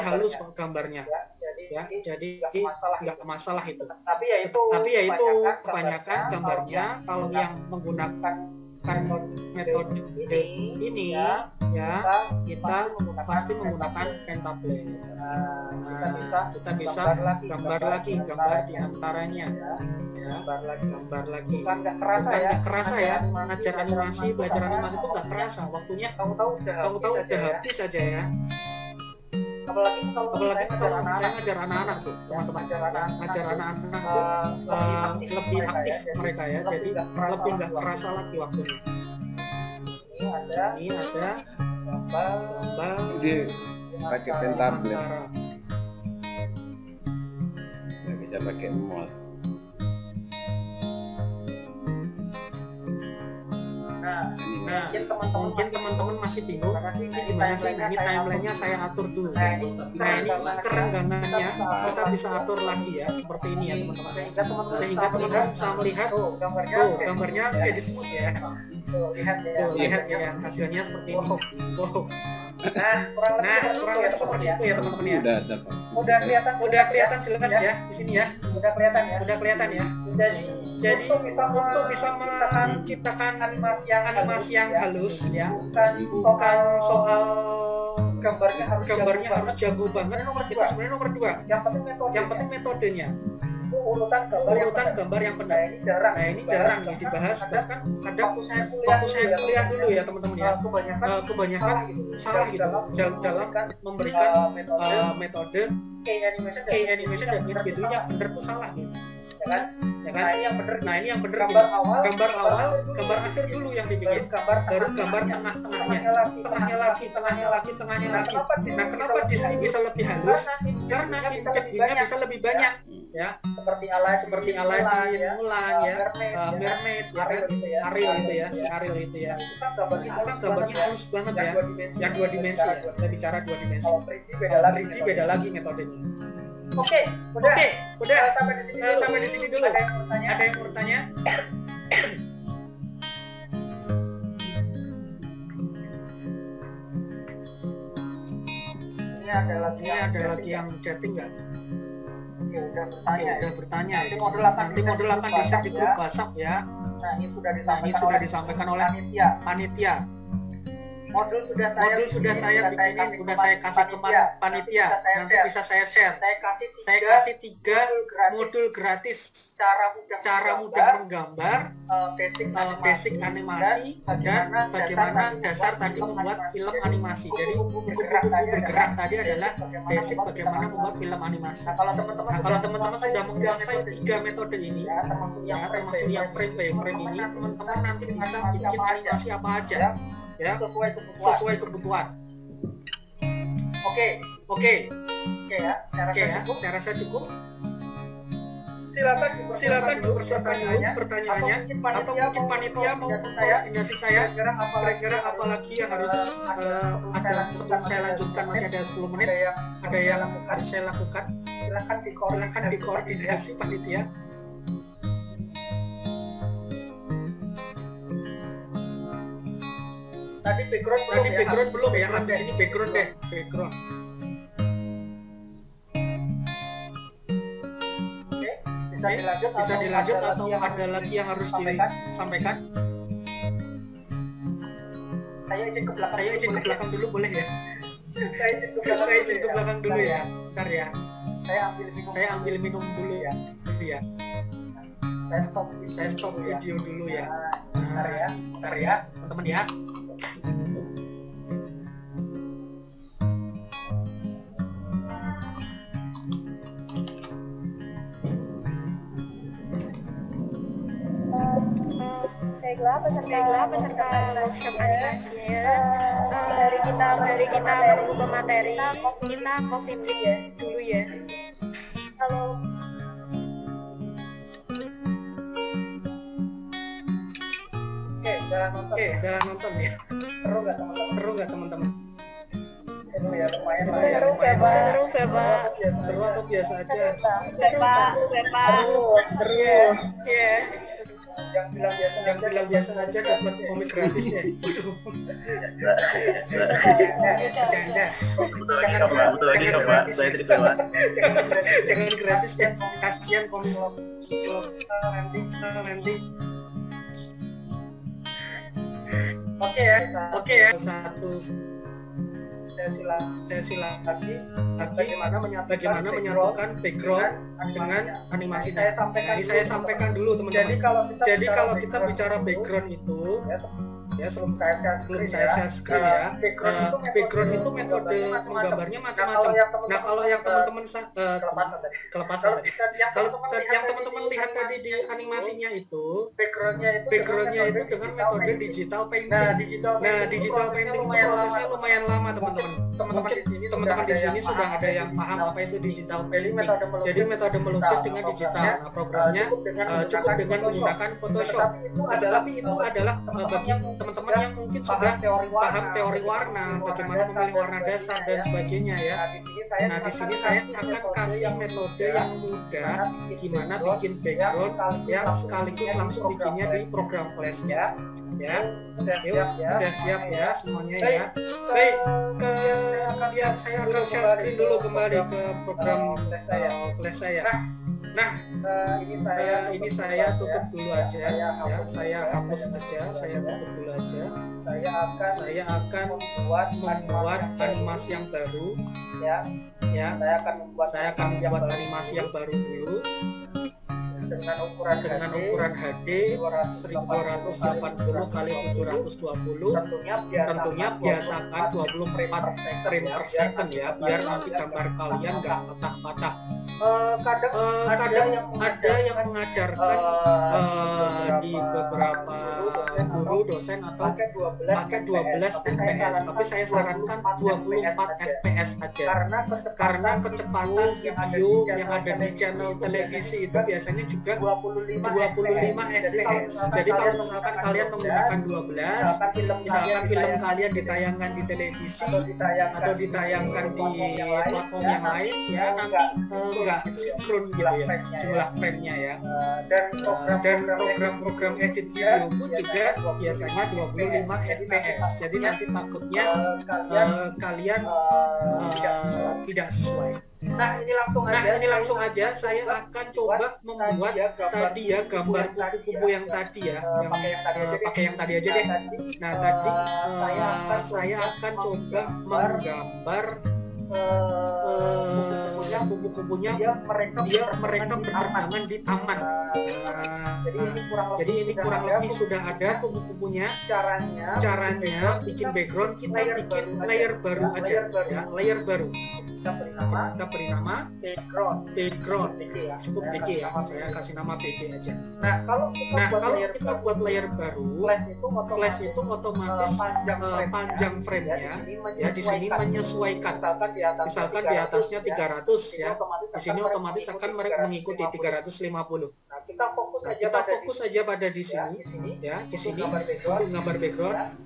halus kok gambarnya. Ya, jadi nggak masalah itu. Tapi ya itu kebanyakan gambarnya kalau yang menggunakan metode ini ya kita pasti menggunakan pentablade. Kita bisa gambar di antaranya ya, gambar lagi. Bukan nggak kerasa ya ngajar animasi, belajar animasi itu nggak kerasa waktunya. Tahu-tahu udah habis aja ya. Apalagi kalau saya ngajar anak-anak tuh, teman-teman, ngajar anak-anak tuh lebih aktif mereka ya, jadi lebih nggak kerasa lagi waktunya. Ini ada gambar pakai pentablade, nggak bisa pakai mouse. Nah, mungkin teman-teman masih bingung ini gimana sih, ini timelinenya saya atur dulu. Nah, ini kerenggangannya kita bisa atur lagi ya, seperti ini ya teman-teman, sehingga teman-teman bisa melihat gambarnya jadi smooth ya. Lihat ya hasilnya seperti ini. Nah, kurang lebih seperti itu ya teman-teman ya. Udah kelihatan jelas ya di sini ya. Udah kelihatan ya. Jadi untuk bisa menciptakan animasi yang halus ya, bukan soal gambarnya harus jago banget. Itu sebenarnya nomor 2. Yang penting metodenya. Urutan gambar yang benar. Nah, ini jarang ini dibahas, bahkan kadang waktu saya kuliah dulu ya teman-teman ya, kebanyakan salah gitu dalam memberikan metode K-animation dan videonya benar tuh salah gitu. Ya kan? Nah, ini yang benar gitu. Gambar awal, gambar akhir dulu yang dibikin. Baru gambar tengahnya lagi. Nah, kenapa di sini bisa lebih halus? Karena inputnya bisa lebih banyak ya. Seperti Aladdin, Mulan ya, Mermaid, Ariel itu ya, si Ariel itu ya. Itu kan gambarnya halus banget ya. Yang 2 dimensi ya. Saya bicara 2 dimensi. Kalau 3D beda lagi metodenya. Oke, udah sampai di sini dulu. Ada yang bertanya? Ini ada lagi yang chatting nggak? Oke, udah bertanya. Nanti modul akan di-share di grup WhatsApp ya. Nah, ini sudah disampaikan oleh panitia. Modul sudah saya bikinin, sudah saya kasih ke panitia. Nanti bisa saya share. Saya kasih 3 modul gratis. Cara mudah menggambar, basic animasi, dan bagaimana dasar tadi membuat film animasi. Jadi buku-buku bergerak tadi adalah basic bagaimana membuat film animasi. Nah, kalau teman-teman sudah menguasai 3 metode ini, termasuk yang frame by frame ini, teman-teman nanti bisa bikin animasi apa aja. Ya, sesuai kebutuhan. Oke ya, saya rasa cukup. Silakan dipersiapkan dulu pertanyaannya, atau mungkin panitia mau koordinasi saya kira-kira apa lagi yang harus ada sebelum saya lanjutkan. Masih ada 10 menit, ada yang harus saya lakukan. Silakan dikoordinasi panitia. Tadi background belum ya, habis ini background. Oke, bisa dilanjut atau ada lagi yang harus disampaikan? Saya izin ke belakang dulu boleh ya? Saya izin ke belakang dulu ya. Bentar ya. Saya ambil minum dulu ya. Saya stop video dulu ya. Bentar ya, teman-teman ya. Baiklah peserta workshop animasinya ya. Dari kita menunggu pemateri, kita coffee break dulu ya. Oke, udah nonton ya. Seru nggak teman-teman? Seru ya, lumayan. Seru Bapak. Seru atau biasa aja? Seru Pak. Seru. Ya. Yang bilang biasa aja dapat komik gratis ya. Bercanda. Jangan gratis ya. Kasihan komik nanti. Oke ya. Satu. Saya silang lagi bagaimana menyatukan background dengan animasi. Saya sampaikan dulu teman-teman. Jadi kalau kita bicara background itu ya sebelum saya share screen ya, background itu metode menggambarnya macam-macam. Nah kalau yang teman-teman kelepasan tadi, kalau yang teman-teman lihat tadi di animasinya itu backgroundnya itu dengan metode digital painting. Nah digital painting itu prosesnya lumayan lama teman-teman. Mungkin teman-teman di sini sudah ada yang paham apa itu digital painting. Jadi metode melukis dengan digital. Nah programnya cukup dengan menggunakan Photoshop. Tetapi itu adalah bagi teman-teman yang mungkin sudah paham teori warna, bagaimana memilih warna dasar dan sebagainya ya. Nah di sini saya akan kasih metode yang mudah gimana bikin background yang sekaligus langsung bikinnya di program Flash-nya. Ya, udah siap ya semuanya ya. Baik, kemudian saya akan share screen dulu kembali ke program Flash saya. Nah, ini saya tutup dulu aja ya. Saya hapus aja, saya tutup dulu aja. Saya akan membuat animasi yang baru ya. Saya akan membuat animasi yang baru dulu dengan ukuran HD 1280 kali 720. Tentunya biasakan 24 frame per second ya, biar nanti gambar kalian nggak patah-patah. Kadang ada yang mengajarkan di beberapa guru dosen atau pakai 12 fps, tapi saya sarankan 24 fps aja karena kecepatan video yang ada di channel televisi itu biasanya juga 25 fps. Jadi kalau misalkan kalian menggunakan 12, misalkan film kalian ditayangkan di televisi atau ditayangkan di platform yang lain ya, nanti enggak sinkron gitu ya jumlah frame-nya ya. Dan program edit video pun juga biasanya 25 fps. Jadi nanti takutnya kalian tidak sesuai. Nah ini langsung aja saya akan coba membuat tadi ya gambar kupu-kupu yang tadi ya, yang pakai yang tadi aja deh. Nah tadi saya akan coba menggambar kupu-kupunya mereka berterbangan di taman. Jadi ini kurang lebih sudah ada kupu-kupunya. Caranya bikin background, kita bikin layer baru aja ya, layer baru. Kita beri nama background. Cukup BG ya, saya kasih nama BG aja. Nah kalau kita buat layer baru, Flash itu otomatis panjang frame-nya ya di sini menyesuaikan. Misalkan di atasnya 300 ya, di sini otomatis akan mengikuti 350. Nah, kita fokus aja pada di sini ya, di sini untuk gambar background.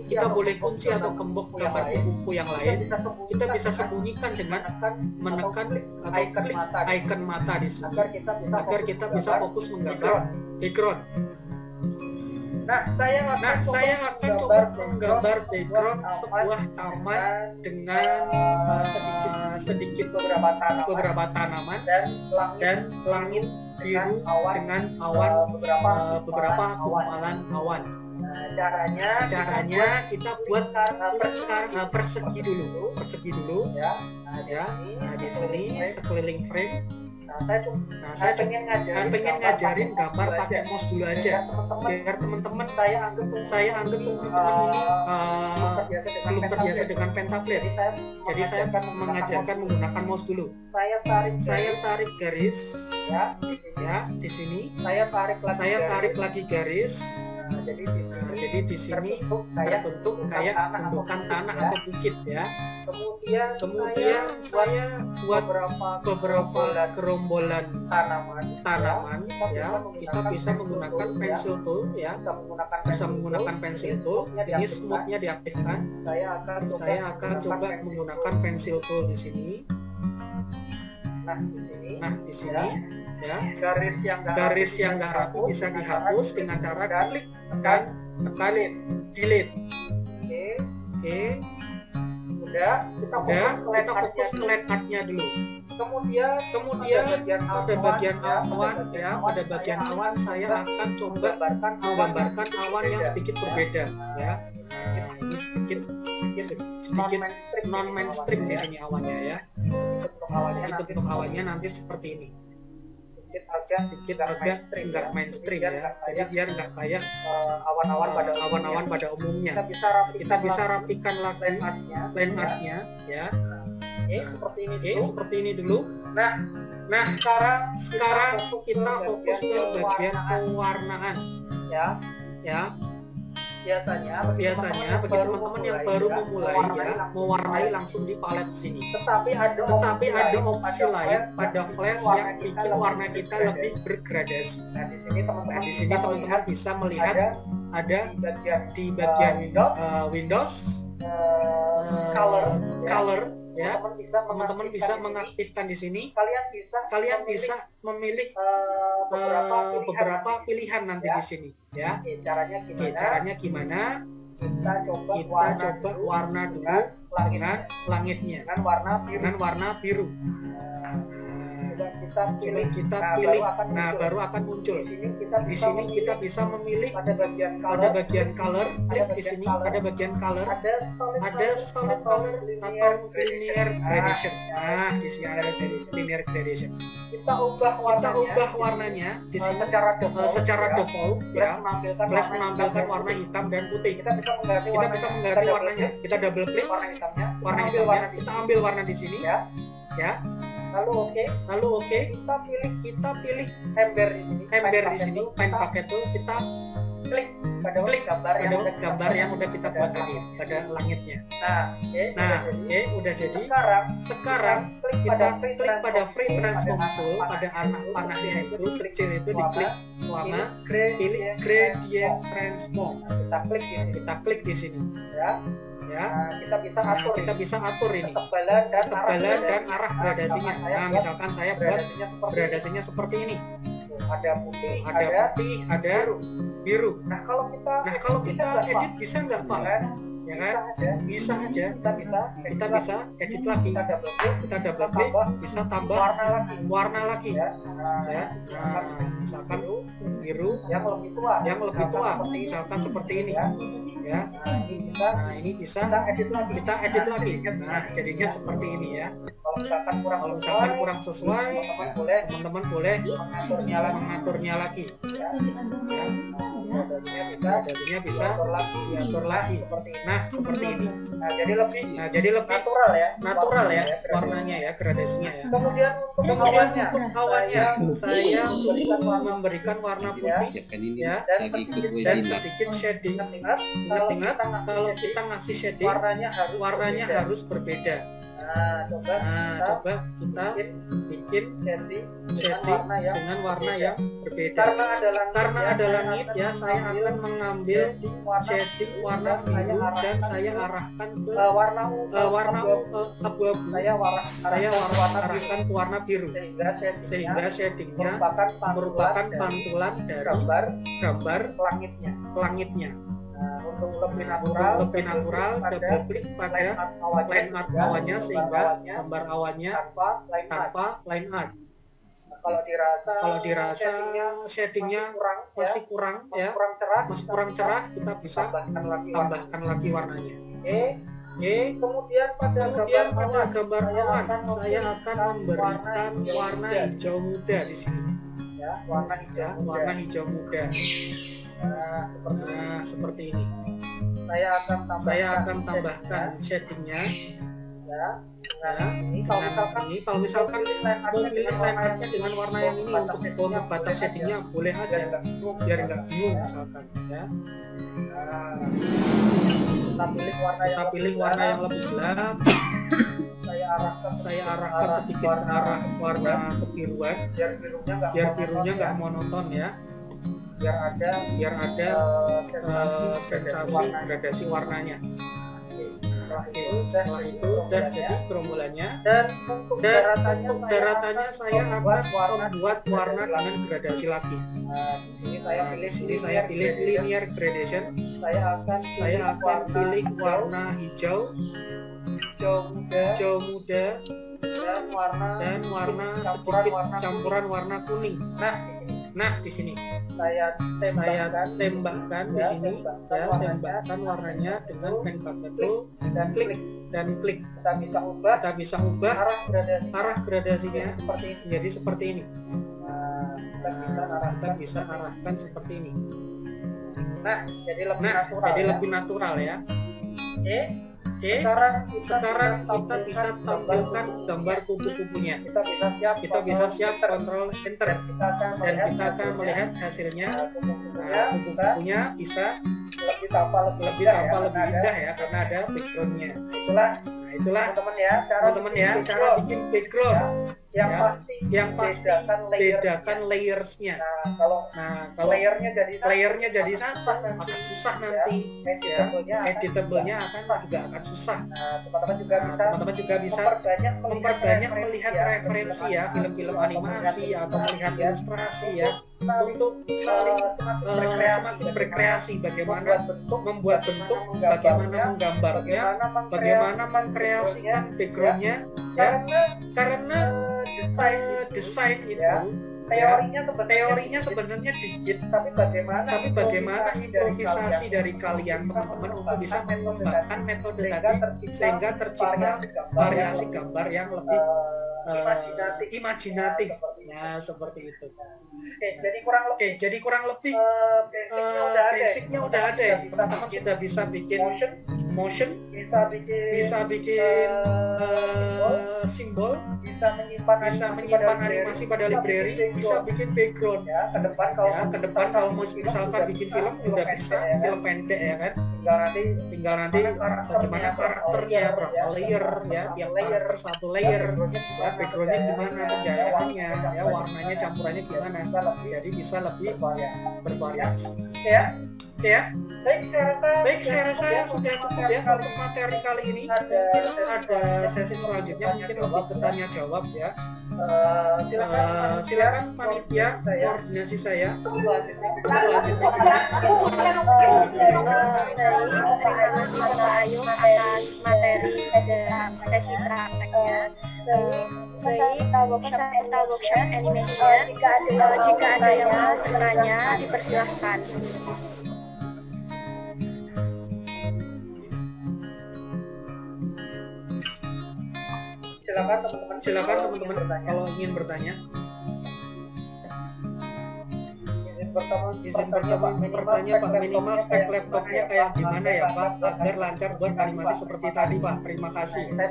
Kita boleh kunci atau kembok gambar kupu-kupu yang lain. Kita bisa sembunyikan dengan menekan atau klik icon mata di sini agar kita bisa fokus menggambar background. Nah, saya akan coba menggambar background sebuah taman dengan sedikit beberapa tanaman dan langit biru dengan awan, beberapa gumpalan awan. Caranya kita buat persegi dulu ya. Nah, di sini sekeliling frame Saya pengen ngajarin gambar pakai mouse dulu aja, biar teman-teman saya anggap teman-teman ini belum terbiasa dengan pen tablet. Jadi saya akan mengajarkan menggunakan mouse dulu. Saya tarik garis ya di sini. Saya tarik lagi garis. Jadi di sini terbentuk kayak gundukan tanah atau bukit ya. Kemudian saya buat beberapa gerombolan tanaman ya. Kita bisa menggunakan pencil tool ya. Bisa menggunakan pencil tool. Ini smooth-nya diaktifkan. Saya akan coba menggunakan pencil tool di sini. Nah di sini ya, garis yang nggak rapi bisa dihapus dengan cara klik dan tekan delete. Oke. Udah, kita fokus ke line art-nya dulu. Kemudian pada bagian awan ya, pada bagian awan saya akan coba menggambarkan awan yang sedikit berbeda ya. Ini sedikit non mainstream di sini awannya ya. Bentuk awannya nanti seperti ini. Sedikit agak enggak mainstream ya. Jadi biar nggak kayak awan-awan pada umumnya. Kita bisa rapikan lagi line art-nya ya. Seperti ini dulu. Nah, sekarang kita fokus ke bagian pewarnaan ya. Biasanya bagi teman-teman yang baru memulai ya, mewarnai langsung di palet sini. Tetapi ada opsi lain pada flash yang bikin warna kita lebih bergradasi. Nah, di sini teman-teman bisa melihat ada di bagian Windows color ya. Teman-teman bisa mengaktifkan di sini. Kalian bisa memilih beberapa pilihan nanti di sini ya. Caranya gimana? Kita coba warna dulu dengan langitnya, dengan warna biru. Coba kita pilih. Nah, baru akan muncul. Di sini kita bisa memilih pada bagian color. Klik di sini pada bagian color. Ada solid color atau linear gradation. Nah, di sini ada linear gradation. Kita ubah warnanya di sini secara default ya. Flash menampilkan warna hitam dan putih. Kita bisa mengganti warnanya. Kita double klik warna hitamnya. Kita ambil warna di sini ya. Lalu oke. Kita pilih ember di sini. Pen pakai tool, kita klik pada gambar yang udah kita buat tadi pada langitnya. Nah, udah jadi. Sekarang kita klik pada free transform tool, pada anak panahnya itu kecil itu diklik selama pilih gradient transform. Kita klik di sini ya. Kita bisa atur ini ketebalan dan arah gradasinya. Nah, misalkan saya buat gradasinya seperti ini. Ada putih, ada biru. Nah, kalau kita edit bisa nggak Pak? Ya kan? Bisa aja. Kita bisa edit lagi. Kita double klik, bisa tambah warna lagi. Ya. Nah, misalkan biru yang lebih tua. Misalkan seperti ini. Ya. Nah, ini bisa kita edit lagi. Nah, jadinya seperti ini ya. Kalau misalkan kurang sesuai, teman-teman boleh mengaturnya lagi. Ya. Gradasinya bisa diatur lagi. Nah, seperti ini. Nah, jadi lebih natural ya warnanya ya, gradasinya ya. Kemudian untuk awannya saya coba memberikan warna putih ya dan sedikit shading. Ingat kalau kita ngasih shading warnanya harus berbeda. Nah, coba kita bikin shading dengan warna yang berbeda. Karena ada langit ya, saya akan mengambil shading warna biru dan saya arahkan ke warna abu-abu. Saya arahkan ke warna biru sehingga shadingnya merupakan pantulan dari gambar langitnya. Untuk lebih natural, double klik pada line art awannya sehingga gambar awannya tanpa line art. Kalau dirasa shadingnya masih kurang cerah, kita bisa tambahkan lagi warnanya. Kemudian pada gambar awan saya akan memberikan warna hijau muda di sini. Ya, warna hijau muda. Nah, seperti ini. Saya akan tambahkan shadingnya. Ya. Kalau misalkan mau pilih line artnya dengan warna yang ini untuk batas shadingnya boleh aja, biar nggak bingung misalkan ya. Kita pilih warna yang lebih gelap. Saya arahkan sedikit ke arah warna kebiruan, biar birunya nggak monoton ya. Biar ada sensasi gradasi warnanya. Setelah itu udah jadi gerombolannya, dan untuk daratannya saya akan membuat warna dengan gradasi lagi. Di sini saya pilih linear gradation. Saya akan pilih warna hijau muda dan warna sedikit campuran warna kuning. Nah, di sini saya tembakkan di sini ya, tembakkan warnanya dengan pen tool dan klik. Kita bisa ubah arah gradasinya menjadi seperti ini. Kita bisa arahkan seperti ini. Nah, jadi lebih natural ya. Oke, sekarang kita bisa tampilkan gambar kupu-kupunya. Kita bisa siap Ctrl Enter dan kita akan melihat hasilnya. Kupu-kupunya bisa lebih tampak lebih indah ya karena ada backgroundnya. Itulah teman-teman ya cara bikin background yang pasti bedakan layersnya. Nah, kalau layernya jadi satu akan susah nanti ya, editablenya akan susah. Teman-teman juga bisa memperbanyak melihat referensi ya, film-film animasi atau melihat ilustrasi ya, untuk semakin berkreasi bagaimana membuat bentuk, bagaimana menggambarnya, bagaimana mengkreasikan backgroundnya ya, karena desain itu teorinya sebenarnya dikit, tapi bagaimana improvisasi dari kalian teman-teman untuk bisa mengembangkan metode tadi sehingga tercipta variasi gambar yang lebih imajinatif. Nah, seperti itu. Jadi kurang lebih basicnya udah ada ya. Teman-teman sudah bisa bikin motion, bisa bikin simbol, bisa menyimpan animasi pada library, bisa bikin background ya. Ke depan kalau misalkan bikin film juga bisa, film pendek ya kan. Tinggal nanti bagaimana karakternya, berapa layer ya, tiap karakter satu layer ya, backgroundnya gimana, penjayaannya ya, warnanya campurannya gimana, jadi bisa lebih bervariasi ya. Baik, saya rasa sudah cukup ya untuk materi kali ini. Mungkin ada sesi selanjutnya, mungkin lebih ke tanya jawab ya. Silakan panitia koordinasi saya. Selanjutnya terima kasih Bapak Ayu atas materi dan sesi prakteknya. Baik, peserta workshop animation, jika ada yang mau bertanya, dipersilahkan. Silakan teman-teman kalau ingin bertanya. Izin pertama bertanya Pak, minimal spek laptopnya kayak gimana ya Pak agar lancar buat animasi seperti tadi Pak. Terima kasih. Saya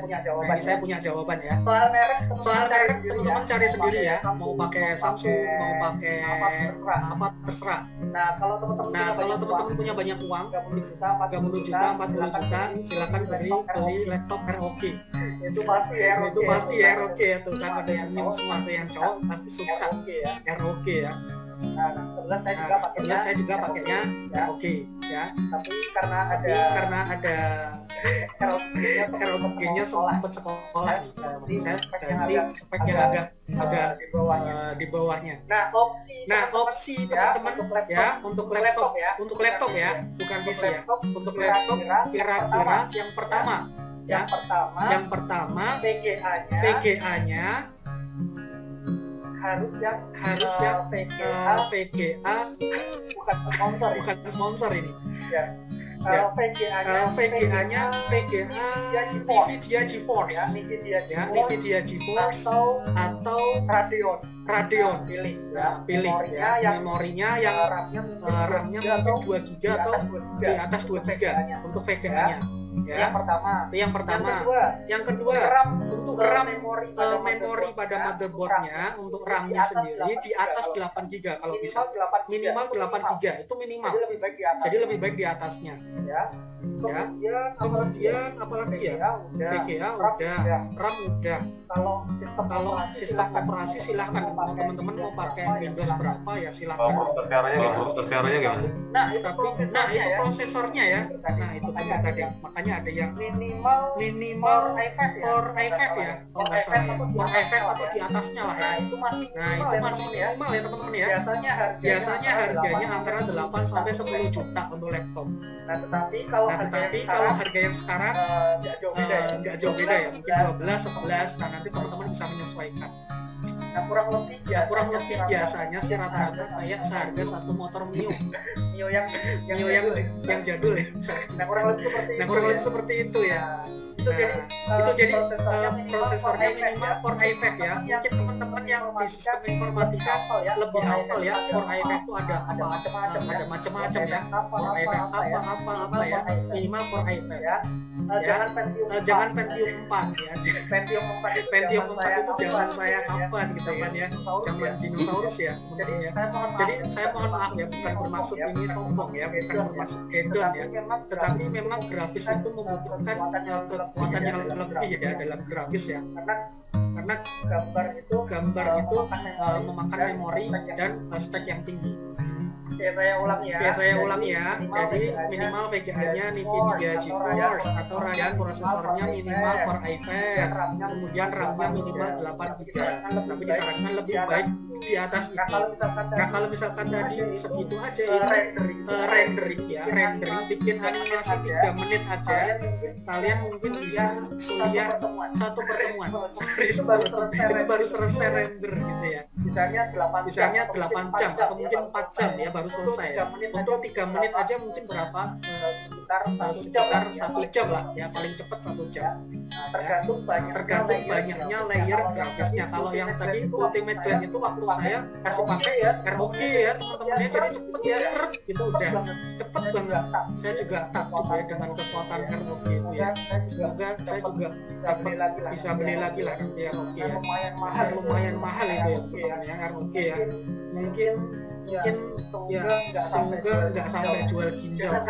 punya jawaban ya. Soal merek teman-teman cari sendiri ya. Mau pakai Samsung, mau pakai apa terserah. Nah, kalau teman-teman punya banyak uang, 30 juta, 40 juta, silakan beli laptop ROG. Itu pasti ROG ya tuh kan, ada senyum semua tuh yang cowok pasti suka ROG ya. Kebetulan saya juga pakainya ROG ya. Tapi karena ada ROG-nya sempat sekolah nih, saya ganti spek yang agak di bawahnya. Nah, opsi teman-teman ya untuk laptop ya, bukan PC ya. Untuk laptop kira-kira yang pertama VGA-nya harus yang VGA bukan sponsor ini ya. VGA-nya Nvidia GeForce ya, Nvidia GeForce atau Radeon pilih ya, memorinya yang RAM-nya mungkin 2 GB atau di atas 2 GB untuk VGA-nya ya. Yang pertama. Yang kedua, untuk RAM memori pada motherboardnya untuk RAM-nya sendiri di atas 8 GB kalau bisa. Minimal 8 GB itu minimal. Jadi lebih baik di atasnya. Ya. Kemudian apalagi ya? VGA udah, RAM udah. Kalau sistem operasi silahkan teman-teman mau pakai Windows berapa ya silahkan. Prosesornya gimana? Nah itu prosesornya ya. Nah itu benar tadi. Makanya ada yang minimal Core i5 ya. Kalau nggak salah ya. Core i5 atau di atasnya lah ya. Nah itu masih minimal ya teman-teman ya. Biasanya harganya antara 8 sampai 10 juta untuk laptop. Nah tetapi kalau harga yang sekarang nggak jauh beda ya, mungkin 12, 11. Nah nanti teman-teman bisa menyesuaikan. Nah kurang lebih biasanya sih rata-rata kayak seharga satu motor Mio yang jadul ya. Nah kurang lebih seperti itu ya. Itu jadi prosesornya minimal Core i5 ya. Mungkin teman-teman yang di sistem informatika lebih hafal ya. Core i5 itu ada macam-macam ya. Core i5 apa ya. Minimal Core i5 ya. Jangan Pentium 4 ya. Pentium 4 itu zaman saya kapan gitu kan ya. Zaman dinosaurus ya. Jadi saya mohon maaf ya, bukan bermaksud ini sombong ya, bukan bermaksud hedon ya. Tetapi memang grafis itu membutuhkan kekuatan yang lebih ya dalam grafis ya. Karena gambar itu memakan memori dan spek yang tinggi. Saya ulang ya. Jadi minimal VGA-nya Nvidia GeForce atau Radeon, prosesornya minimal Core i5, kemudian RAM-nya minimal 8 GB. Tapi disarankan lebih baik di atas itu. Nah kalau misalkan tadi segitu aja ini rendering bikin animasi 3 menit aja, kalian mungkin bisa kuliah satu pertemuan. Itu baru selesai render gitu ya. Misalnya 8 jam atau mungkin 4 jam ya baru selesai. Untuk 3 menit aja mungkin berapa? Sekitar 1 jam lah ya, paling cepat 1 jam. Tergantung banyaknya layer grafisnya. Kalau yang tadi Ultimate Blend itu waktu saya kasih pakai ya ROG ya teman-temannya, jadi cepet ya, seret gitu udah cepet banget. Saya juga takjub ya dengan kekuatan ROG itu ya. Semoga saya juga bisa beli lagi lah nanti ROG ya. Lumayan mahal itu ya teman-teman ya ROG ya. Mungkin ya semoga nggak sampai jual ginjal.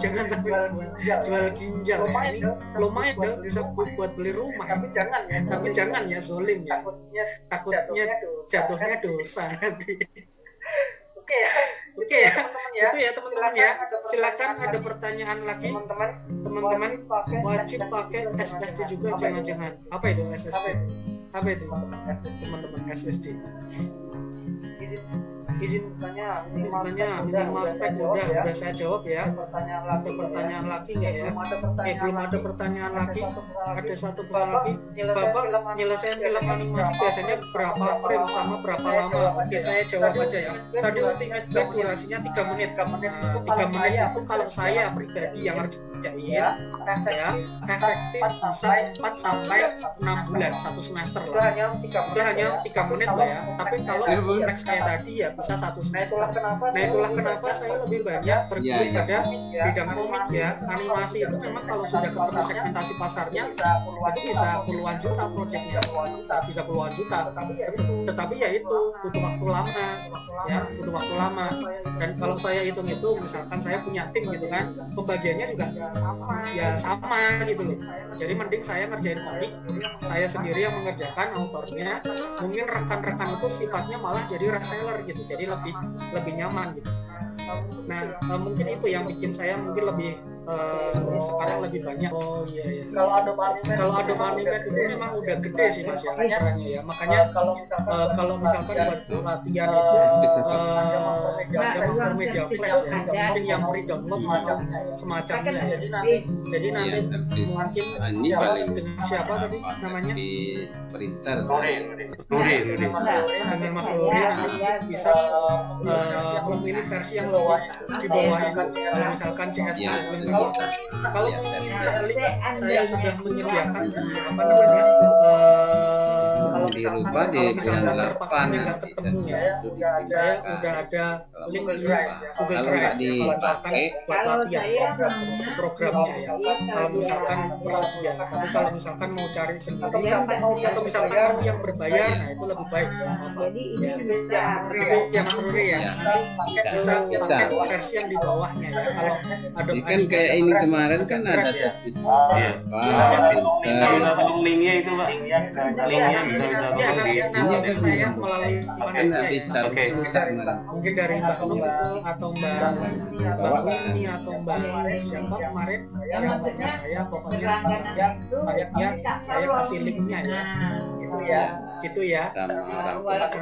Jangan sampai jual ginjal ya. Ini lumayan dong bisa buat beli rumah. Tapi jangan ya zolim ya. Takutnya jatuhnya dosa nanti. Oke ya. Itu ya teman-teman ya. Silakan ada pertanyaan lagi teman-teman. Wajib pakai SSD juga jangan-jangan. Apa itu SSD? Apa itu teman-teman SSD? Izin tanya minimal spek udah saya jawab ya. Ada pertanyaan lagi nggak ya? Belum ada pertanyaan lagi. Ada satu pertanyaan lagi. Bapak nyelesain film animasi biasanya berapa frame sama berapa lama? Oke, saya jawab aja ya. Tadi Ultimate Blend durasinya 3 menit. 3 menit itu kalau saya pribadi yang ngerjain ya efektif bisa 4 sampai 6 bulan, 1 semester lah. Itu hanya 3 menit lah ya. Tapi kalau teks kayak tadi ya bisa 1 semester. Nah itulah kenapa saya lebih banyak bergerak pada bidang komik ya. Animasi itu memang kalau sudah ketemu segmentasi pasarnya itu bisa puluhan juta proyeknya, bisa puluhan juta. Tetapi ya itu butuh waktu lama dan kalau saya hitung-hitung misalkan saya punya tim gitu kan, pembagiannya juga ya sama gitu loh. Jadi mending saya ngerjain komik, saya sendiri yang mengerjakan autornya. Mungkin rekan-rekan itu sifatnya malah jadi reseller gitu, jadi lebih nyaman gitu. Nah mungkin itu yang bikin saya mungkin lebih sekarang lebih banyak. Oh iya. Kalau ada animate itu memang udah gede sih mas ya ukurannya ya. Makanya kalau misalkan buat latihan itu jangan media flash ya. Mungkin yang free download atau semacamnya ya. Jadi nanti mungkin dengan siapa tadi namanya? Printer. Rudi. Dengan Mas Rudi nanti bisa memilih versi yang lebih di bawah itu. Kalau misalkan CS Kalau mau minta link, saya sudah menyediakan di apa namanya, Kalau dirubah di misalkan bulan 8 terpaksanya nggak ketemu ya, saya udah ada link di Google Kalau Drive nggak ya, kalau misalkan dipakai, buat latihan ya, programnya ya, kalau misalkan bersedia. Tapi kalau misalkan mau cari sendiri atau misalkan mau yang berbayar, nah itu lebih baik ya, Jadi ini ya. bisa Itu yang seru ya, Ya. nanti bisa pakai versi yang di bawahnya ya. Kalau ada Ini kan kayak ini kemarin kan ada ya. servis Iya. Bisa apa tolong linknya itu Pak. Linknya bisa Ya, tolong di nanti saya melalui kan panitia habis ya. satu susah kemarin. Mungkin dari Mbak Nung atau Mbak Nini atau Mbak siapa kemarin yang ngomong saya, pokoknya panitia saya kasih linknya ya, gitu ya. Sama orang tua. Nanti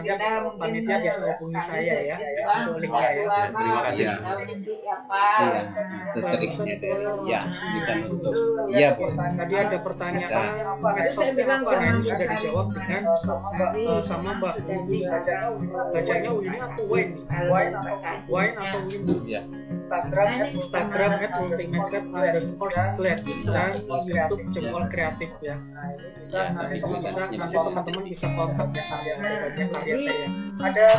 panitia bisa hubungi saya ya untuk linknya ya. Terima kasih. Iya. Iya, itu triknya deh. Ya, bisa nutup. Iya, Bu. Tadi ada pertanyaan medsosnya apa? Nah, ini sudah dijawab dengan sama Mbak Uni. Bacanya Uni atau Wine? Wine atau Wine? Iya. Instagram @ultimatecat_glad dan YouTube Jempol Kreatif ya. Nanti nanti teman-teman bisa kontak di sana banyak karya saya. Ada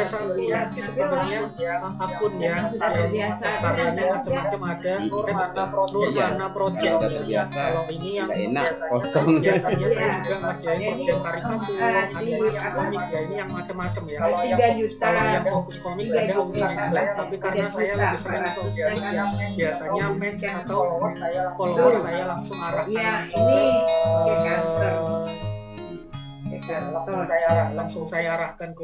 satu lagi sebenarnya akun ya, karyanya macam-macam ada. Nurmana Project ya. Kalau ini yang Nggak enak, kosong. biasanya saya juga ngerjain project karikatur, animasi, komik ya, ini yang macam-macam ya. Kalau yang fokus komik ada Ultimate, tapi karena saya lebih sering ke komik ya, biasanya match atau followers saya langsung arahkan langsung saya arahkan ke